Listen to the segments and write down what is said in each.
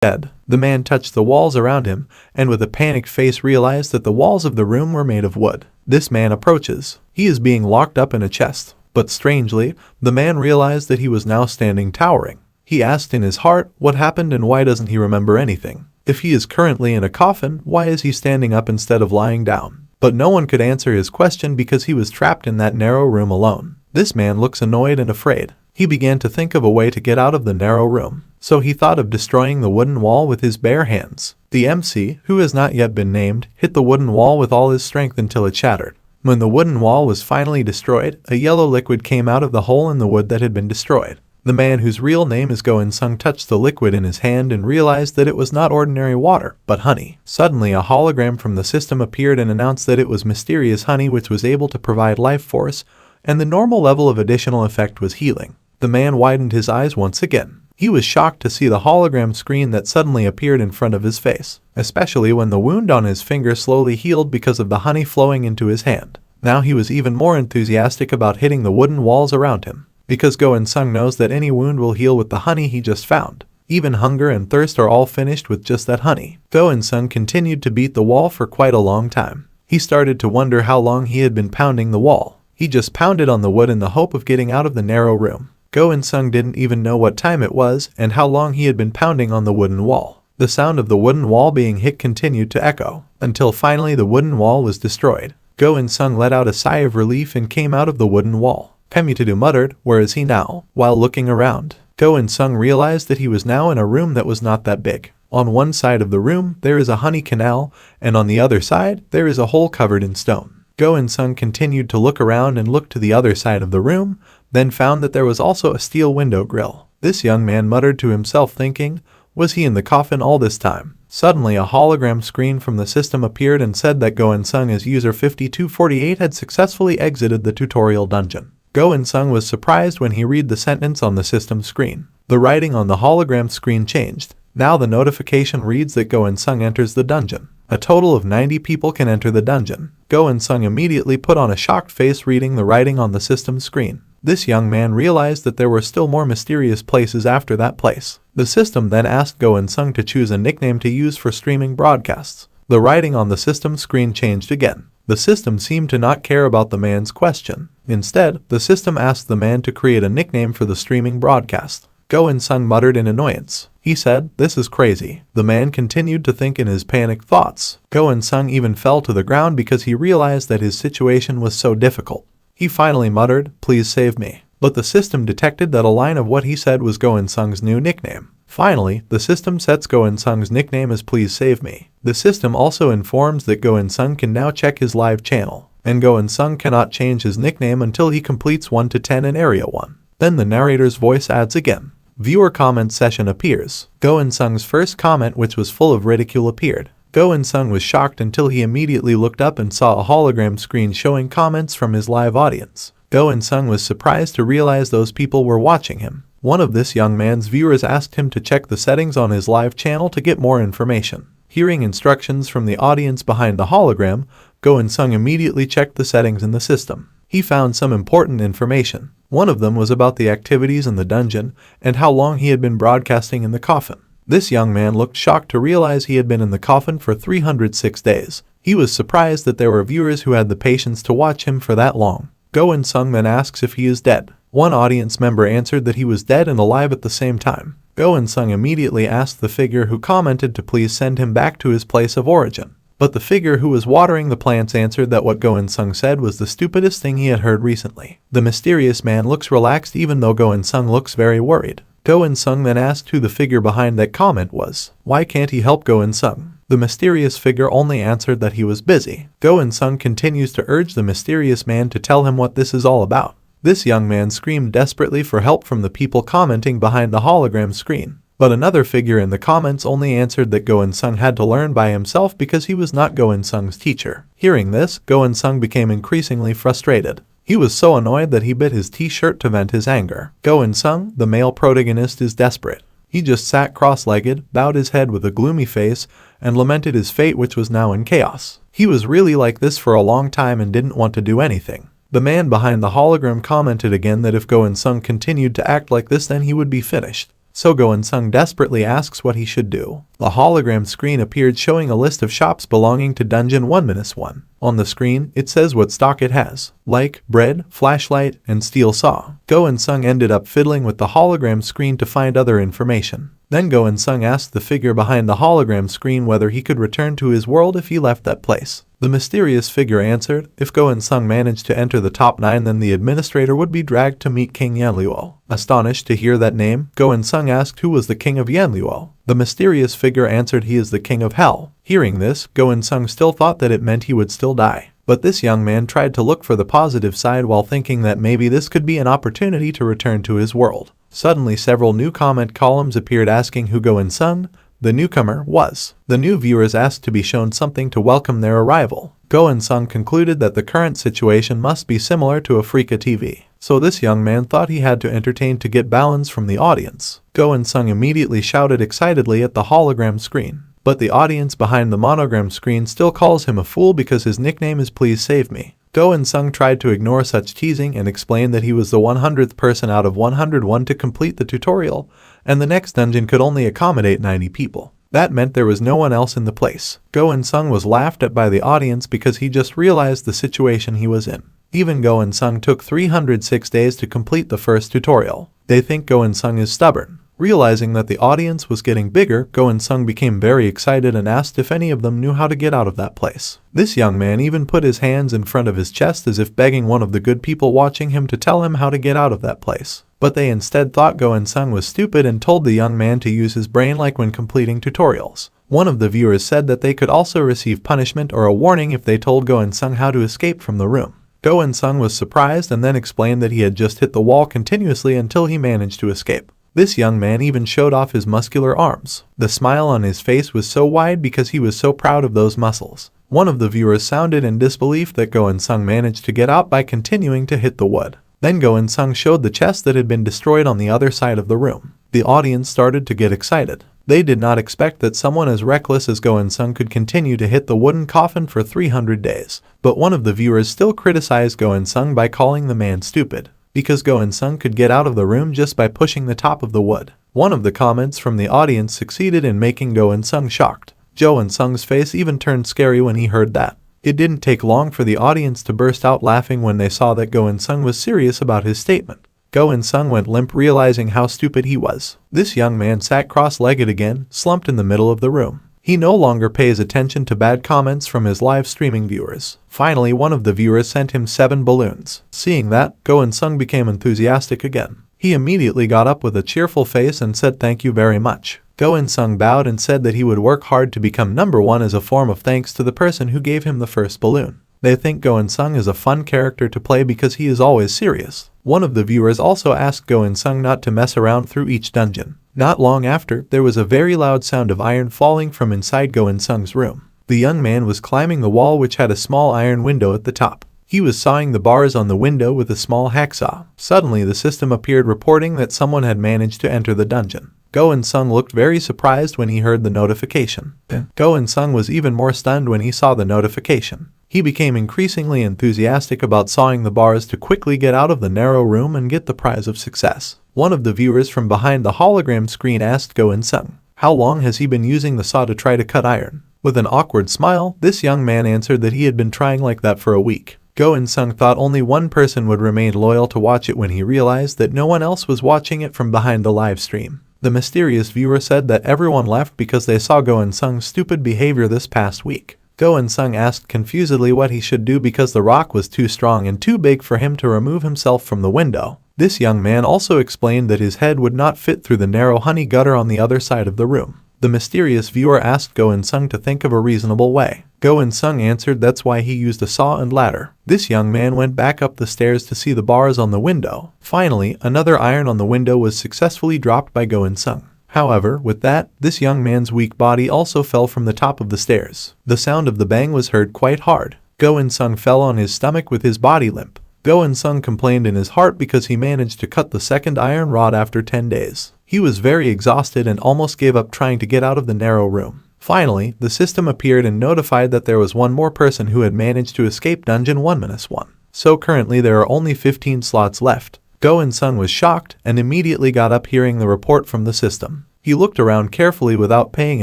dead. The man touched the walls around him, and with a panicked face realized that the walls of the room were made of wood. This man approaches. He is being locked up in a chest. But strangely, the man realized that he was now standing towering. He asked in his heart what happened and why doesn't he remember anything. If he is currently in a coffin, why is he standing up instead of lying down? But no one could answer his question because he was trapped in that narrow room alone. This man looks annoyed and afraid. He began to think of a way to get out of the narrow room. So he thought of destroying the wooden wall with his bare hands. The MC, who has not yet been named, hit the wooden wall with all his strength until it shattered. When the wooden wall was finally destroyed, a yellow liquid came out of the hole in the wood that had been destroyed. The man whose real name is Go-in-sung touched the liquid in his hand and realized that it was not ordinary water, but honey. Suddenly a hologram from the system appeared and announced that it was mysterious honey which was able to provide life force, and the normal level of additional effect was healing. The man widened his eyes once again. He was shocked to see the hologram screen that suddenly appeared in front of his face, especially when the wound on his finger slowly healed because of the honey flowing into his hand. Now he was even more enthusiastic about hitting the wooden walls around him, because Go-in-sung knows that any wound will heal with the honey he just found. Even hunger and thirst are all finished with just that honey. Go-in-sung continued to beat the wall for quite a long time. He started to wonder how long he had been pounding the wall. He just pounded on the wood in the hope of getting out of the narrow room. Go-in-sung didn't even know what time it was and how long he had been pounding on the wooden wall. The sound of the wooden wall being hit continued to echo, until finally the wooden wall was destroyed. Go-in-sung let out a sigh of relief and came out of the wooden wall. Pemutadu muttered, "Where is he now?" While looking around, Go-in-sung realized that he was now in a room that was not that big. On one side of the room there is a honey canal, and on the other side there is a hole covered in stone. Go-in-sung continued to look around and looked to the other side of the room, then found that there was also a steel window grill. This young man muttered to himself thinking, was he in the coffin all this time? Suddenly a hologram screen from the system appeared and said that Go-in-sung as user 5248 had successfully exited the tutorial dungeon. Go-in-sung was surprised when he read the sentence on the system screen. The writing on the hologram screen changed. Now the notification reads that Go-in-sung enters the dungeon. A total of 90 people can enter the dungeon. Go-in-sung immediately put on a shocked face reading the writing on the system screen. This young man realized that there were still more mysterious places after that place. The system then asked Go-in-sung to choose a nickname to use for streaming broadcasts. The writing on the system screen changed again. The system seemed to not care about the man's question. Instead, the system asked the man to create a nickname for the streaming broadcast. Go-in-sung muttered in annoyance. He said, "This is crazy." The man continued to think in his panicked thoughts. Go-in-sung even fell to the ground because he realized that his situation was so difficult. He finally muttered, "Please save me." But the system detected that a line of what he said was Go-in-sung's new nickname. Finally, the system sets Go-in-sung's nickname as "Please save me." The system also informs that Go-in-sung can now check his live channel, and Go-in-sung cannot change his nickname until he completes 1 to 10 in Area 1. Then the narrator's voice adds again. Viewer comment session appears. Go-in-sung's first comment, which was full of ridicule, appeared. Go-in-sung was shocked until he immediately looked up and saw a hologram screen showing comments from his live audience. Go-in-sung was surprised to realize those people were watching him. One of this young man's viewers asked him to check the settings on his live channel to get more information. Hearing instructions from the audience behind the hologram, Go-in-sung immediately checked the settings in the system. He found some important information. One of them was about the activities in the dungeon and how long he had been broadcasting in the coffin. This young man looked shocked to realize he had been in the coffin for 306 days. He was surprised that there were viewers who had the patience to watch him for that long. Go-in-sung then asks if he is dead. One audience member answered that he was dead and alive at the same time. Go-in-sung immediately asked the figure who commented to please send him back to his place of origin. But the figure who was watering the plants answered that what Go-in-sung said was the stupidest thing he had heard recently. The mysterious man looks relaxed even though Go-in-sung looks very worried. Go-in-sung then asked who the figure behind that comment was. Why can't he help Go-in-sung? The mysterious figure only answered that he was busy. Go-in-sung continues to urge the mysterious man to tell him what this is all about. This young man screamed desperately for help from the people commenting behind the hologram screen. But another figure in the comments only answered that Go-in-sung had to learn by himself because he was not Go-in-sung's teacher. Hearing this, Go-in-sung became increasingly frustrated. He was so annoyed that he bit his t-shirt to vent his anger. Go-in-sung, the male protagonist, is desperate. He just sat cross-legged, bowed his head with a gloomy face, and lamented his fate which was now in chaos. He was really like this for a long time and didn't want to do anything. The man behind the hologram commented again that if Go-in-sung continued to act like this then he would be finished. So Go In-sung desperately asks what he should do. The hologram screen appeared showing a list of shops belonging to Dungeon 1-1. On the screen, it says what stock it has, like bread, flashlight, and steel saw. Go In-sung ended up fiddling with the hologram screen to find other information. Then Go In-sung asked the figure behind the hologram screen whether he could return to his world if he left that place. The mysterious figure answered, if Go In-sung managed to enter the top 9, then the administrator would be dragged to meet King Yanluo. Astonished to hear that name, Go In-sung asked who was the king of Yanluo. The mysterious figure answered he is the king of hell. Hearing this, Go In-sung still thought that it meant he would still die. But this young man tried to look for the positive side while thinking that maybe this could be an opportunity to return to his world. Suddenly several new comment columns appeared asking who Go In-sung, the newcomer, was. The new viewers asked to be shown something to welcome their arrival. Go In-sung concluded that the current situation must be similar to Africa TV. So this young man thought he had to entertain to get balance from the audience. Go In-sung immediately shouted excitedly at the hologram screen. But the audience behind the monogram screen still calls him a fool because his nickname is Please Save Me. Go In-sung tried to ignore such teasing and explained that he was the 100th person out of 101 to complete the tutorial, and the next dungeon could only accommodate 90 people. That meant there was no one else in the place. Go In-sung was laughed at by the audience because he just realized the situation he was in. Even Go In-sung took 306 days to complete the first tutorial. They think Go In-sung is stubborn. Realizing that the audience was getting bigger, Go In-sung became very excited and asked if any of them knew how to get out of that place. This young man even put his hands in front of his chest as if begging one of the good people watching him to tell him how to get out of that place. But they instead thought Go In-sung was stupid and told the young man to use his brain like when completing tutorials. One of the viewers said that they could also receive punishment or a warning if they told Go In-sung how to escape from the room. Go In-sung was surprised and then explained that he had just hit the wall continuously until he managed to escape. This young man even showed off his muscular arms. The smile on his face was so wide because he was so proud of those muscles. One of the viewers sounded in disbelief that Go In-sung managed to get out by continuing to hit the wood. Then Go In-sung showed the chest that had been destroyed on the other side of the room. The audience started to get excited. They did not expect that someone as reckless as Go In-sung could continue to hit the wooden coffin for 300 days. But one of the viewers still criticized Go In-sung by calling the man stupid, because Go In-sung could get out of the room just by pushing the top of the wood. One of the comments from the audience succeeded in making Go In-sung shocked. Go In-sung's face even turned scary when he heard that. It didn't take long for the audience to burst out laughing when they saw that Go In-sung was serious about his statement. Go In-sung went limp, realizing how stupid he was. This young man sat cross-legged again, slumped in the middle of the room. He no longer pays attention to bad comments from his live streaming viewers. Finally, one of the viewers sent him 7 balloons. Seeing that, Go In-sung became enthusiastic again. He immediately got up with a cheerful face and said thank you very much. Go In-sung bowed and said that he would work hard to become #1 as a form of thanks to the person who gave him the first balloon. They think Go In-sung is a fun character to play because he is always serious. One of the viewers also asked Go In-sung not to mess around through each dungeon. Not long after, there was a very loud sound of iron falling from inside Go In-sung's room. The young man was climbing the wall, which had a small iron window at the top. He was sawing the bars on the window with a small hacksaw. Suddenly, the system appeared reporting that someone had managed to enter the dungeon. Go In-sung looked very surprised when he heard the notification. Go In-sung was even more stunned when he saw the notification. He became increasingly enthusiastic about sawing the bars to quickly get out of the narrow room and get the prize of success. One of the viewers from behind the hologram screen asked Go In-sung, how long has he been using the saw to try to cut iron? With an awkward smile, this young man answered that he had been trying like that for a week. Go In-sung thought only one person would remain loyal to watch it when he realized that no one else was watching it from behind the live stream. The mysterious viewer said that everyone left because they saw Go In-sung's stupid behavior this past week. Go In-sung asked confusedly what he should do because the rock was too strong and too big for him to remove himself from the window. This young man also explained that his head would not fit through the narrow honey gutter on the other side of the room. The mysterious viewer asked Go In-sung to think of a reasonable way. Go In-sung answered that's why he used a saw and ladder. This young man went back up the stairs to see the bars on the window. Finally, another iron on the window was successfully dropped by Go In-sung. However, with that, this young man's weak body also fell from the top of the stairs. The sound of the bang was heard quite hard. Go In-sung fell on his stomach with his body limp. Go In-sung complained in his heart because he managed to cut the second iron rod after 10 days. He was very exhausted and almost gave up trying to get out of the narrow room. Finally, the system appeared and notified that there was one more person who had managed to escape Dungeon 1-1. So currently there are only 15 slots left. Go In-sung was shocked and immediately got up hearing the report from the system. He looked around carefully without paying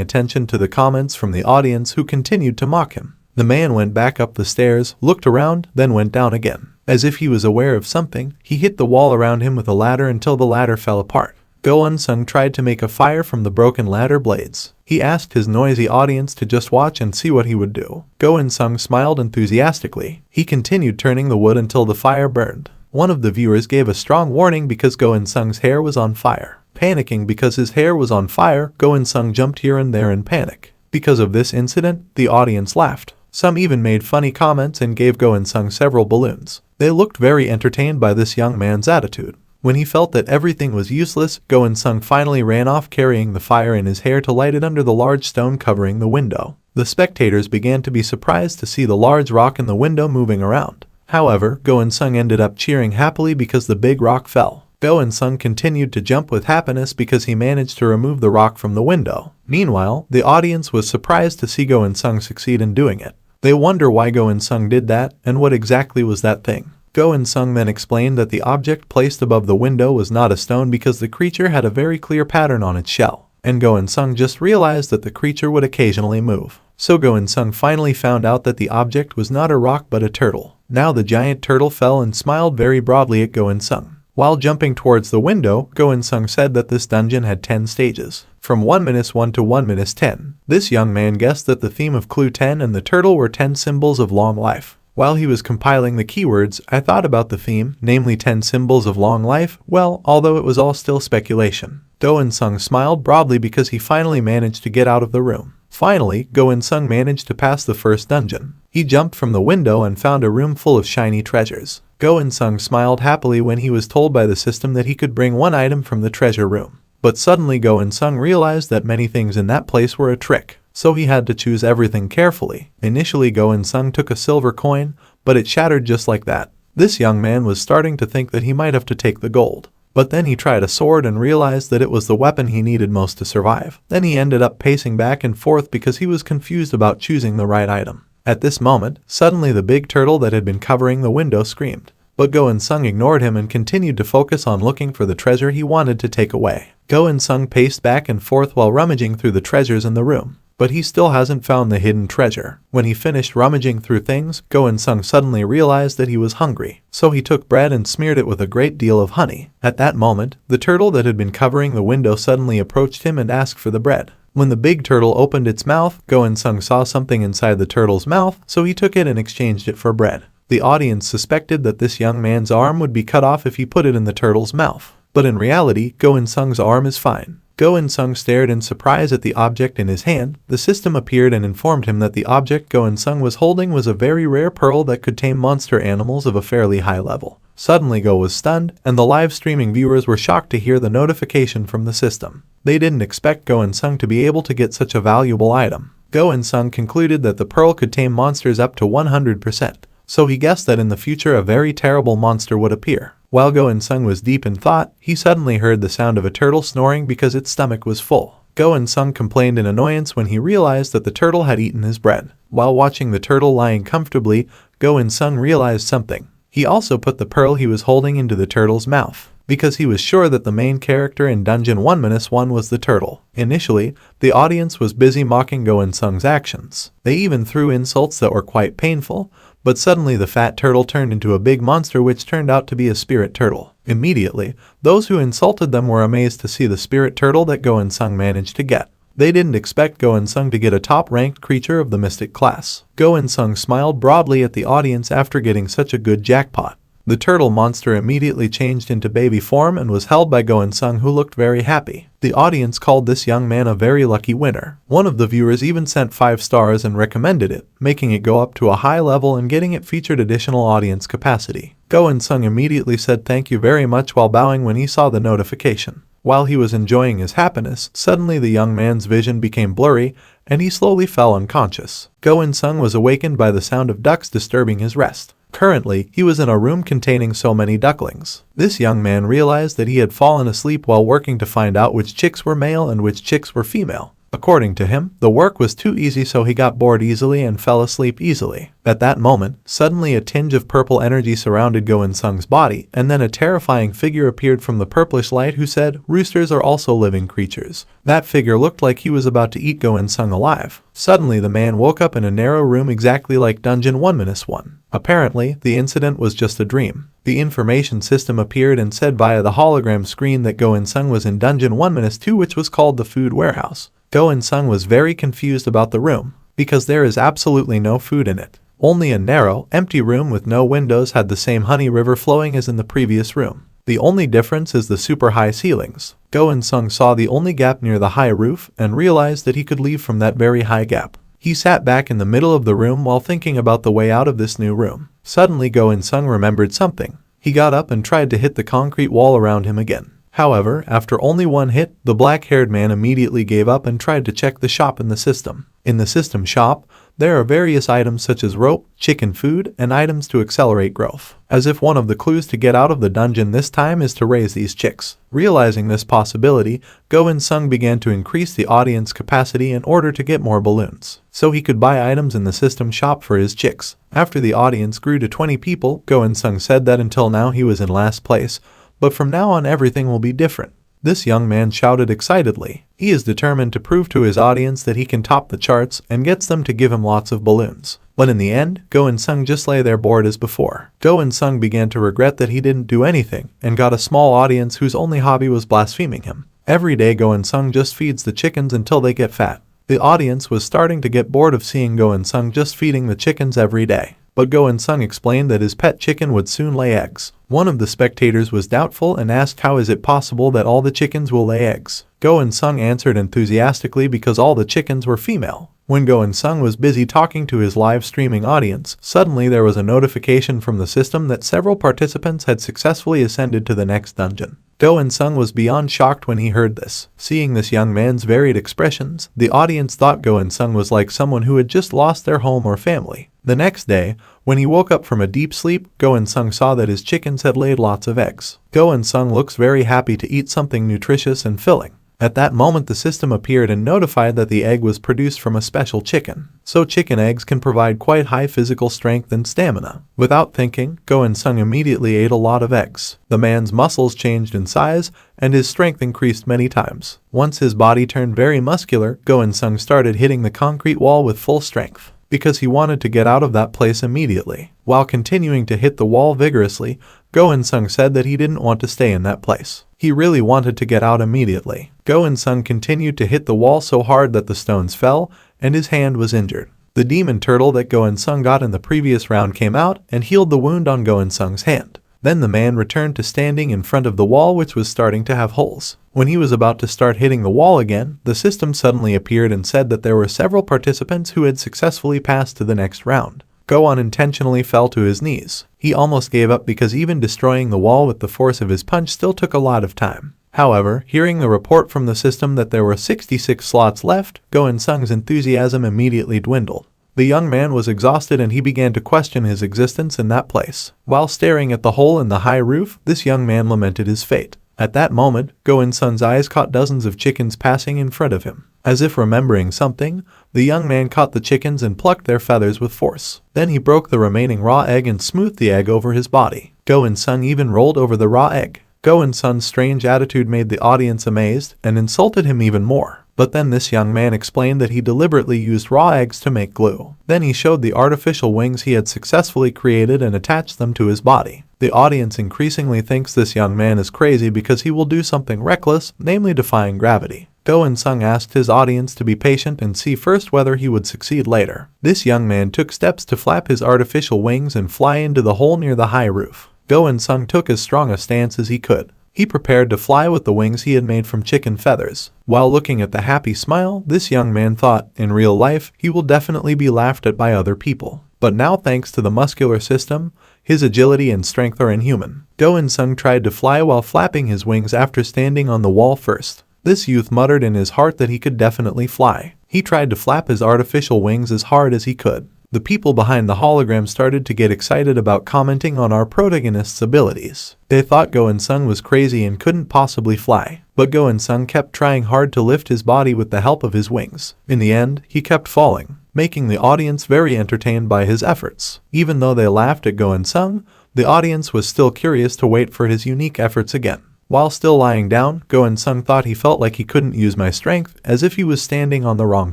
attention to the comments from the audience who continued to mock him. The man went back up the stairs, looked around, then went down again. As if he was aware of something, he hit the wall around him with a ladder until the ladder fell apart. Go In-sung tried to make a fire from the broken ladder blades. He asked his noisy audience to just watch and see what he would do. Go In-sung smiled enthusiastically. He continued turning the wood until the fire burned. One of the viewers gave a strong warning because Go In-sung's hair was on fire. Panicking because his hair was on fire, Go In-sung jumped here and there in panic. Because of this incident, the audience laughed. Some even made funny comments and gave Go In-sung several balloons. They looked very entertained by this young man's attitude. When he felt that everything was useless, Go In-sung finally ran off carrying the fire in his hair to light it under the large stone covering the window. The spectators began to be surprised to see the large rock in the window moving around. However, Go In-sung ended up cheering happily because the big rock fell. Go In-sung continued to jump with happiness because he managed to remove the rock from the window. Meanwhile, the audience was surprised to see Go In-sung succeed in doing it. They wonder why Go In-sung did that and what exactly was that thing. Go In-sung then explained that the object placed above the window was not a stone because the creature had a very clear pattern on its shell, and Go In-sung just realized that the creature would occasionally move. So Go In-sung finally found out that the object was not a rock but a turtle. Now the giant turtle fell and smiled very broadly at Go In-sung. While jumping towards the window, Go In-sung said that this dungeon had 10 stages, from 1-1 to 1-10. This young man guessed that the theme of Clue 10 and the turtle were 10 symbols of long life. While he was compiling the keywords, I thought about the theme, namely 10 symbols of long life, well, although it was all still speculation. Go In-sung smiled broadly because he finally managed to get out of the room. Finally, Go In-sung managed to pass the first dungeon. He jumped from the window and found a room full of shiny treasures. Go In-sung smiled happily when he was told by the system that he could bring one item from the treasure room. But suddenly Go In-sung realized that many things in that place were a trick. So he had to choose everything carefully. Initially Go In-sung took a silver coin, but it shattered just like that. This young man was starting to think that he might have to take the gold. But then he tried a sword and realized that it was the weapon he needed most to survive. Then he ended up pacing back and forth because he was confused about choosing the right item. At this moment, suddenly the big turtle that had been covering the window screamed. But Go In-sung ignored him and continued to focus on looking for the treasure he wanted to take away. Go In-sung paced back and forth while rummaging through the treasures in the room. But he still hasn't found the hidden treasure. When he finished rummaging through things, Go In-sung suddenly realized that he was hungry. So he took bread and smeared it with a great deal of honey. At that moment, the turtle that had been covering the window suddenly approached him and asked for the bread. When the big turtle opened its mouth, Go In-sung saw something inside the turtle's mouth, so he took it and exchanged it for bread. The audience suspected that this young man's arm would be cut off if he put it in the turtle's mouth. But in reality, Go In-sung's arm is fine. Go In-sung stared in surprise at the object in his hand. The system appeared and informed him that the object Go In-sung was holding was a very rare pearl that could tame monster animals of a fairly high level. Suddenly Go was stunned, and the live streaming viewers were shocked to hear the notification from the system. They didn't expect Go In-sung to be able to get such a valuable item. Go In-sung concluded that the pearl could tame monsters up to 100%. So he guessed that in the future a very terrible monster would appear. While Go In-sung was deep in thought, he suddenly heard the sound of a turtle snoring because its stomach was full. Go In-sung complained in annoyance when he realized that the turtle had eaten his bread. While watching the turtle lying comfortably, Go In-sung realized something. He also put the pearl he was holding into the turtle's mouth, because he was sure that the main character in Dungeon 1-1 was the turtle. Initially, the audience was busy mocking Go In-sung's actions. They even threw insults that were quite painful, but suddenly the fat turtle turned into a big monster which turned out to be a spirit turtle. Immediately, those who insulted them were amazed to see the spirit turtle that Go In-sung managed to get. They didn't expect Go In-sung to get a top-ranked creature of the mystic class. Go In-sung smiled broadly at the audience after getting such a good jackpot. The turtle monster immediately changed into baby form and was held by Go In-sung, who looked very happy. The audience called this young man a very lucky winner. One of the viewers even sent 5 stars and recommended it, making it go up to a high level and getting it featured additional audience capacity. Go In-sung immediately said thank you very much while bowing when he saw the notification. While he was enjoying his happiness, suddenly the young man's vision became blurry and he slowly fell unconscious. Go In-sung was awakened by the sound of ducks disturbing his rest. Currently, he was in a room containing so many ducklings. This young man realized that he had fallen asleep while working to find out which chicks were male and which chicks were female. According to him, the work was too easy, so he got bored easily and fell asleep easily. At that moment, suddenly a tinge of purple energy surrounded Go In-sung's body, and then a terrifying figure appeared from the purplish light who said, "Roosters are also living creatures." That figure looked like he was about to eat Go In-sung alive. Suddenly the man woke up in a narrow room exactly like Dungeon 1-1. Apparently, the incident was just a dream. The information system appeared and said via the hologram screen that Go In-sung was in Dungeon 1-2, which was called the food warehouse. Go In-sung was very confused about the room, because there is absolutely no food in it. Only a narrow, empty room with no windows had the same honey river flowing as in the previous room. The only difference is the super high ceilings. Go In-sung saw the only gap near the high roof and realized that he could leave from that very high gap. He sat back in the middle of the room while thinking about the way out of this new room. Suddenly Go In-sung remembered something. He got up and tried to hit the concrete wall around him again. However, after only one hit, the black-haired man immediately gave up and tried to check the shop in the system. In the system shop, there are various items such as rope, chicken food, and items to accelerate growth. As if one of the clues to get out of the dungeon this time is to raise these chicks. Realizing this possibility, Go In-sung began to increase the audience capacity in order to get more balloons, so he could buy items in the system shop for his chicks. After the audience grew to 20 people, Go In-sung said that until now he was in last place, but from now on everything will be different. This young man shouted excitedly. He is determined to prove to his audience that he can top the charts and gets them to give him lots of balloons. But in the end, Go In-sung just lay there bored as before. Go In-sung began to regret that he didn't do anything and got a small audience whose only hobby was blaspheming him. Every day Go In-sung just feeds the chickens until they get fat. The audience was starting to get bored of seeing Go In-sung just feeding the chickens every day. But Go In-sung explained that his pet chicken would soon lay eggs. One of the spectators was doubtful and asked how is it possible that all the chickens will lay eggs. Go In-sung answered enthusiastically because all the chickens were female. When Go In-sung was busy talking to his live streaming audience, suddenly there was a notification from the system that several participants had successfully ascended to the next dungeon. Go In-sung was beyond shocked when he heard this. Seeing this young man's varied expressions, the audience thought Go In-sung was like someone who had just lost their home or family. The next day, when he woke up from a deep sleep, Go In-sung saw that his chickens had laid lots of eggs. Go In-sung looks very happy to eat something nutritious and filling. At that moment the system appeared and notified that the egg was produced from a special chicken. So chicken eggs can provide quite high physical strength and stamina. Without thinking, Go In-sung immediately ate a lot of eggs. The man's muscles changed in size and his strength increased many times. Once his body turned very muscular, Go In-sung started hitting the concrete wall with full strength, because he wanted to get out of that place immediately. While continuing to hit the wall vigorously, Go In-sung said that he didn't want to stay in that place. He really wanted to get out immediately. Go In-sung continued to hit the wall so hard that the stones fell, and his hand was injured. The demon turtle that Go In-sung got in the previous round came out and healed the wound on Go In-sung's hand. Then the man returned to standing in front of the wall, which was starting to have holes. When he was about to start hitting the wall again, the system suddenly appeared and said that there were several participants who had successfully passed to the next round. Go unintentionally fell to his knees. He almost gave up because even destroying the wall with the force of his punch still took a lot of time. However, hearing the report from the system that there were 66 slots left, Go In-sung's enthusiasm immediately dwindled. The young man was exhausted and he began to question his existence in that place. While staring at the hole in the high roof, this young man lamented his fate. At that moment, Go In-sung's eyes caught dozens of chickens passing in front of him. As if remembering something, the young man caught the chickens and plucked their feathers with force. Then he broke the remaining raw egg and smoothed the egg over his body. Go In-sung even rolled over the raw egg. Go In-sung's strange attitude made the audience amazed and insulted him even more. But then this young man explained that he deliberately used raw eggs to make glue. Then he showed the artificial wings he had successfully created and attached them to his body. The audience increasingly thinks this young man is crazy because he will do something reckless, namely defying gravity. Go In-sung asked his audience to be patient and see first whether he would succeed later. This young man took steps to flap his artificial wings and fly into the hole near the high roof. Go In-sung took as strong a stance as he could. He prepared to fly with the wings he had made from chicken feathers. While looking at the happy smile, this young man thought, in real life, he will definitely be laughed at by other people. But now, thanks to the muscular system, his agility and strength are inhuman. Go In-sung tried to fly while flapping his wings after standing on the wall first. This youth muttered in his heart that he could definitely fly. He tried to flap his artificial wings as hard as he could. The people behind the hologram started to get excited about commenting on our protagonist's abilities. They thought Go In-sung was crazy and couldn't possibly fly, but Go In-sung kept trying hard to lift his body with the help of his wings. In the end, he kept falling, making the audience very entertained by his efforts. Even though they laughed at Go In-sung, the audience was still curious to wait for his unique efforts again. While still lying down, Go In-sung thought he felt like he couldn't use my strength, as if he was standing on the wrong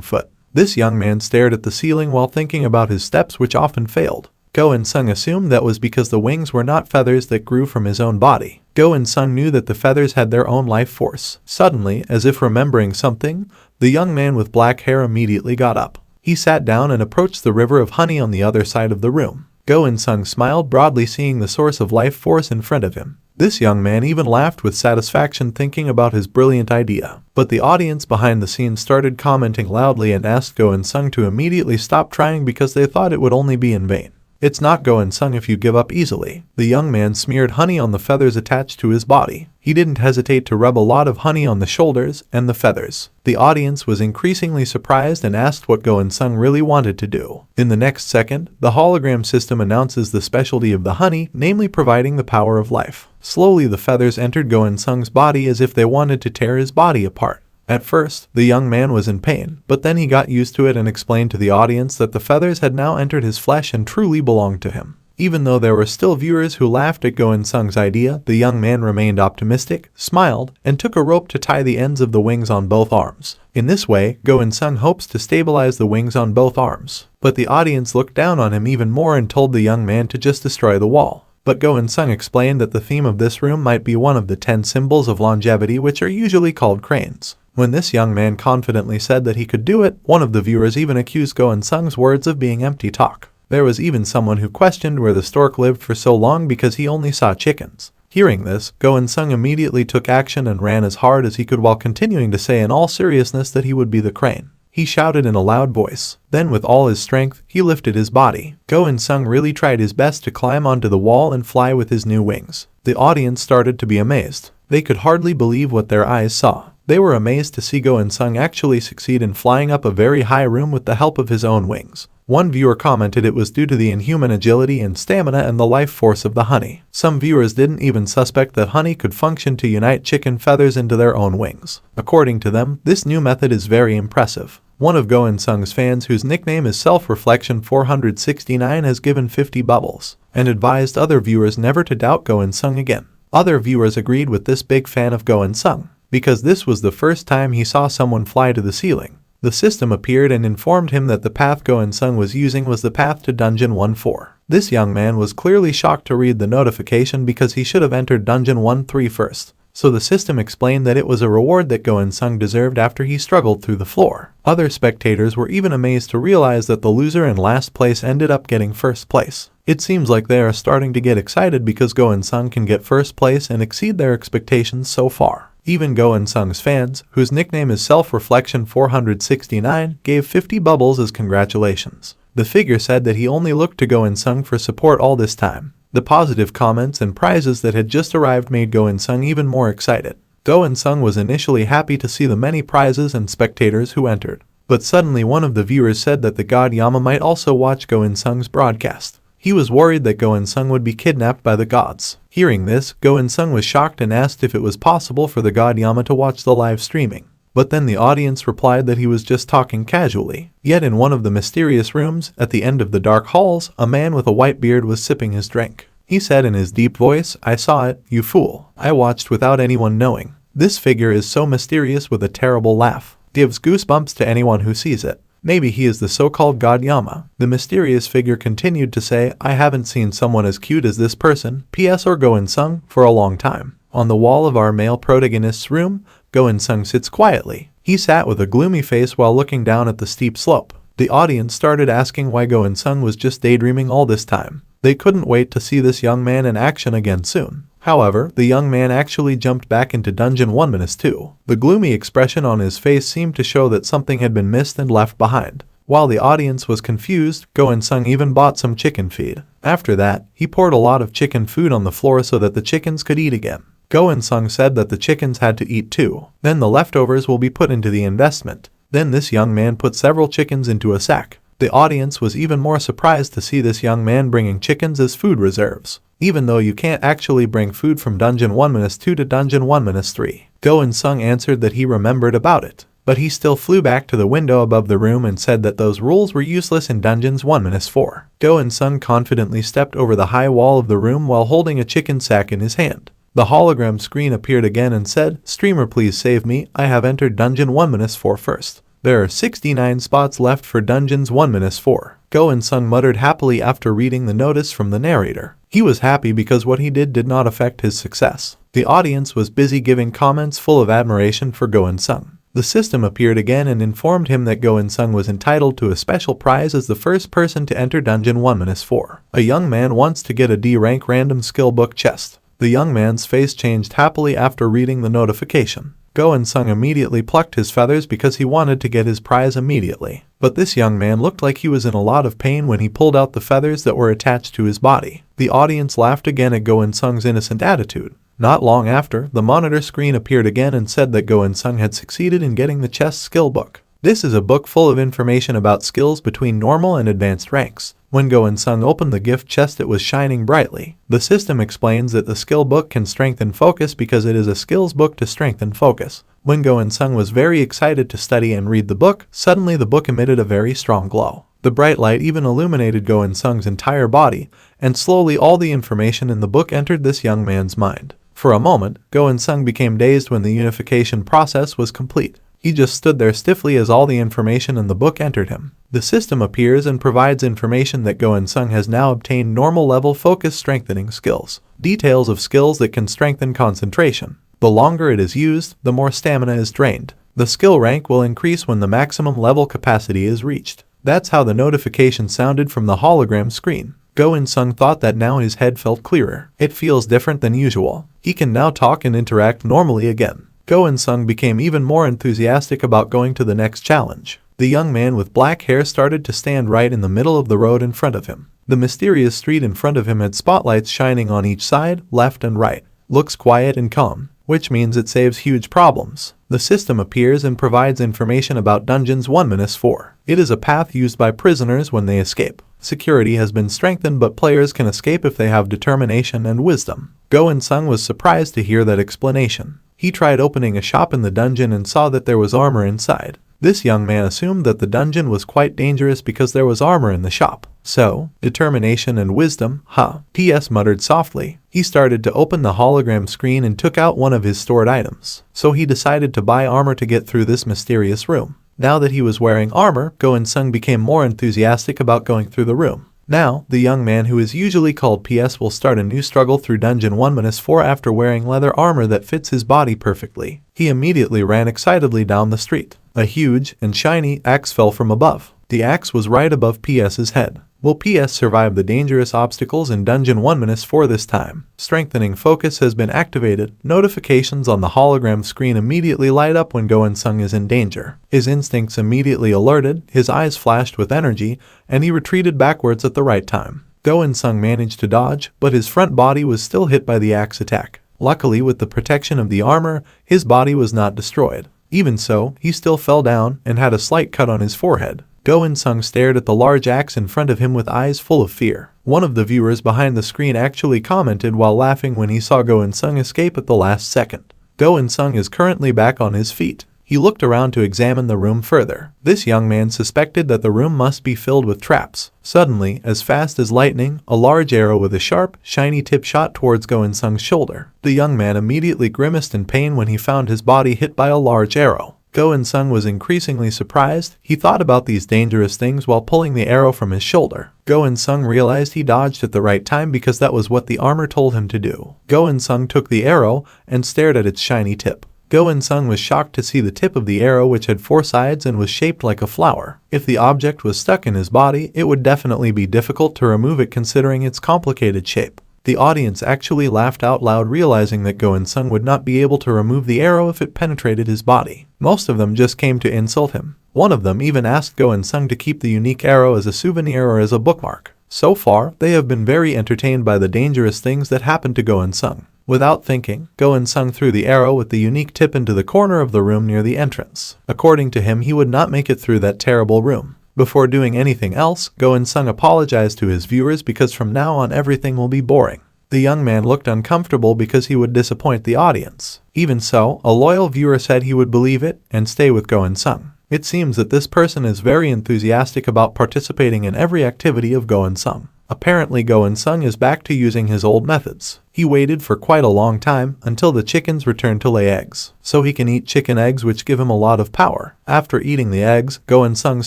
foot. This young man stared at the ceiling while thinking about his steps, which often failed. Go In-sung assumed that was because the wings were not feathers that grew from his own body. Go In-sung knew that the feathers had their own life force. Suddenly, as if remembering something, the young man with black hair immediately got up. He sat down and approached the river of honey on the other side of the room. Go In-sung smiled broadly, seeing the source of life force in front of him. This young man even laughed with satisfaction thinking about his brilliant idea. But the audience behind the scenes started commenting loudly and asked Go In-sung to immediately stop trying because they thought it would only be in vain. It's not Go In-sung if you give up easily. The young man smeared honey on the feathers attached to his body. He didn't hesitate to rub a lot of honey on the shoulders and the feathers. The audience was increasingly surprised and asked what Go In-sung really wanted to do. In the next second, the hologram system announces the specialty of the honey, namely providing the power of life. Slowly the feathers entered Go In-sung's body as if they wanted to tear his body apart. At first, the young man was in pain, but then he got used to it and explained to the audience that the feathers had now entered his flesh and truly belonged to him. Even though there were still viewers who laughed at Go In-sung's idea, the young man remained optimistic, smiled, and took a rope to tie the ends of the wings on both arms. In this way, Go In-sung hopes to stabilize the wings on both arms. But the audience looked down on him even more and told the young man to just destroy the wall. But Go In-sung explained that the theme of this room might be one of the 10 symbols of longevity, which are usually called cranes. When this young man confidently said that he could do it, one of the viewers even accused Go In-sung's words of being empty talk. There was even someone who questioned where the stork lived for so long because he only saw chickens. Hearing this, Go In-sung immediately took action and ran as hard as he could while continuing to say in all seriousness that he would be the crane. He shouted in a loud voice. Then with all his strength, he lifted his body. Go In-sung really tried his best to climb onto the wall and fly with his new wings. The audience started to be amazed. They could hardly believe what their eyes saw. They were amazed to see Go In-sung actually succeed in flying up a very high room with the help of his own wings. One viewer commented it was due to the inhuman agility and stamina and the life force of the honey. Some viewers didn't even suspect that honey could function to unite chicken feathers into their own wings. According to them, this new method is very impressive. One of Go In-sung's fans, whose nickname is Self-Reflection 469, has given 50 bubbles and advised other viewers never to doubt Go In-sung again. Other viewers agreed with this big fan of Go In-sung, because this was the first time he saw someone fly to the ceiling. The system appeared and informed him that the path Go In-sung was using was the path to Dungeon 1-4. This young man was clearly shocked to read the notification because he should have entered Dungeon 1-3 first. So the system explained that it was a reward that Go In-sung deserved after he struggled through the floor. Other spectators were even amazed to realize that the loser in last place ended up getting first place. It seems like they are starting to get excited because Go In-sung can get first place and exceed their expectations so far. Even Go In-sung's fans, whose nickname is Self-Reflection 469, gave 50 bubbles as congratulations. The figure said that he only looked to Go In-sung for support all this time. The positive comments and prizes that had just arrived made Go In-sung even more excited. Go In-sung was initially happy to see the many prizes and spectators who entered. But suddenly one of the viewers said that the god Yama might also watch Go In-sung's broadcast. He was worried that Go In-sung would be kidnapped by the gods. Hearing this, Go In-sung was shocked and asked if it was possible for the god Yama to watch the live streaming. But then the audience replied that he was just talking casually. Yet in one of the mysterious rooms, at the end of the dark halls, a man with a white beard was sipping his drink. He said in his deep voice, "I saw it, you fool. I watched without anyone knowing." This figure is so mysterious with a terrible laugh. Gives goosebumps to anyone who sees it. Maybe he is the so-called god Yama. The mysterious figure continued to say, "I haven't seen someone as cute as this person, PS or Go In-sung, for a long time." On the wall of our male protagonist's room, Go In-sung sits quietly. He sat with a gloomy face while looking down at the steep slope. The audience started asking why Go In-sung was just daydreaming all this time. They couldn't wait to see this young man in action again soon. However, the young man actually jumped back into Dungeon 1-2. The gloomy expression on his face seemed to show that something had been missed and left behind. While the audience was confused, Go In-sung even bought some chicken feed. After that, he poured a lot of chicken food on the floor so that the chickens could eat again. Go In-sung said that the chickens had to eat too. Then the leftovers will be put into the investment. Then this young man put several chickens into a sack. The audience was even more surprised to see this young man bringing chickens as food reserves, even though you can't actually bring food from Dungeon 1-2 to Dungeon 1-3. Go-in-sung answered that he remembered about it, but he still flew back to the window above the room and said that those rules were useless in Dungeons 1-4. Go-in-sung confidently stepped over the high wall of the room while holding a chicken sack in his hand. The hologram screen appeared again and said, "Streamer, please save me, I have entered Dungeon 1-4 first. There are 69 spots left for Dungeons 1-4. Go-in-sung muttered happily after reading the notice from the narrator. He was happy because what he did not affect his success. The audience was busy giving comments full of admiration for Go-in-sung. The system appeared again and informed him that Go-in-sung was entitled to a special prize as the first person to enter Dungeon 1-4. A young man wants to get a D-rank random skill book chest. The young man's face changed happily after reading the notification. Go-in-sung immediately plucked his feathers because he wanted to get his prize immediately. But this young man looked like he was in a lot of pain when he pulled out the feathers that were attached to his body. The audience laughed again at Go-in-sung's innocent attitude. Not long after, the monitor screen appeared again and said that Go-in-sung had succeeded in getting the chess skill book. This is a book full of information about skills between normal and advanced ranks. When Go-in-sung opened the gift chest, it was shining brightly. The system explains that the skill book can strengthen focus because it is a skills book to strengthen focus. When Go-in-sung was very excited to study and read the book, suddenly the book emitted a very strong glow. The bright light even illuminated Go-in-sung's entire body, and slowly all the information in the book entered this young man's mind. For a moment, Go-in-sung became dazed when the unification process was complete. He just stood there stiffly as all the information in the book entered him. The system appears and provides information that Go-in-sung has now obtained normal level focus strengthening skills. Details of skills that can strengthen concentration. The longer it is used, the more stamina is drained. The skill rank will increase when the maximum level capacity is reached. That's how the notification sounded from the hologram screen. Go-in-sung thought that now his head felt clearer. It feels different than usual. He can now talk and interact normally again. Go-in-sung became even more enthusiastic about going to the next challenge. The young man with black hair started to stand right in the middle of the road in front of him. The mysterious street in front of him had spotlights shining on each side, left and right. Looks quiet and calm, which means it saves huge problems. The system appears and provides information about Dungeons 1-4. It is a path used by prisoners when they escape. Security has been strengthened, but players can escape if they have determination and wisdom. Go-in-sung was surprised to hear that explanation. He tried opening a shop in the dungeon and saw that there was armor inside. This young man assumed that the dungeon was quite dangerous because there was armor in the shop. So, determination and wisdom, huh? PS muttered softly. He started to open the hologram screen and took out one of his stored items. So he decided to buy armor to get through this mysterious room. Now that he was wearing armor, Go-in-sung became more enthusiastic about going through the room. Now, the young man who is usually called PS will start a new struggle through Dungeon 1-4 after wearing leather armor that fits his body perfectly. He immediately ran excitedly down the street. A huge and shiny axe fell from above. The axe was right above PS's head. Will PS survive the dangerous obstacles in Dungeon 1-4 this time? Strengthening focus has been activated. Notifications on the hologram screen immediately light up when Go-in-sung is in danger. His instincts immediately alerted, his eyes flashed with energy, and he retreated backwards at the right time. Go-in-sung managed to dodge, but his front body was still hit by the axe attack. Luckily, with the protection of the armor, his body was not destroyed. Even so, he still fell down and had a slight cut on his forehead. Go-in-sung stared at the large axe in front of him with eyes full of fear. One of the viewers behind the screen actually commented while laughing when he saw Go-in-sung escape at the last second. Go-in-sung is currently back on his feet. He looked around to examine the room further. This young man suspected that the room must be filled with traps. Suddenly, as fast as lightning, a large arrow with a sharp, shiny tip shot towards Go-in-sung's shoulder. The young man immediately grimaced in pain when he found his body hit by a large arrow. Go-in-sung was increasingly surprised. He thought about these dangerous things while pulling the arrow from his shoulder. Go-in-sung realized he dodged at the right time because that was what the armor told him to do. Go-in-sung took the arrow and stared at its shiny tip. Go-in-sung was shocked to see the tip of the arrow, which had 4 sides and was shaped like a flower. If the object was stuck in his body, it would definitely be difficult to remove it considering its complicated shape. The audience actually laughed out loud, realizing that Go-in-sung would not be able to remove the arrow if it penetrated his body. Most of them just came to insult him. One of them even asked Go-in-sung to keep the unique arrow as a souvenir or as a bookmark. So far, they have been very entertained by the dangerous things that happened to Go-in-sung. Without thinking, Go-in-sung threw the arrow with the unique tip into the corner of the room near the entrance. According to him, he would not make it through that terrible room. Before doing anything else, Go-in-sung apologized to his viewers because from now on everything will be boring. The young man looked uncomfortable because he would disappoint the audience. Even so, a loyal viewer said he would believe it and stay with Go-in-sung. It seems that this person is very enthusiastic about participating in every activity of Go-in-sung. Apparently Go-in-sung is back to using his old methods. He waited for quite a long time until the chickens returned to lay eggs, so he can eat chicken eggs which give him a lot of power. After eating the eggs, Go-in-sung's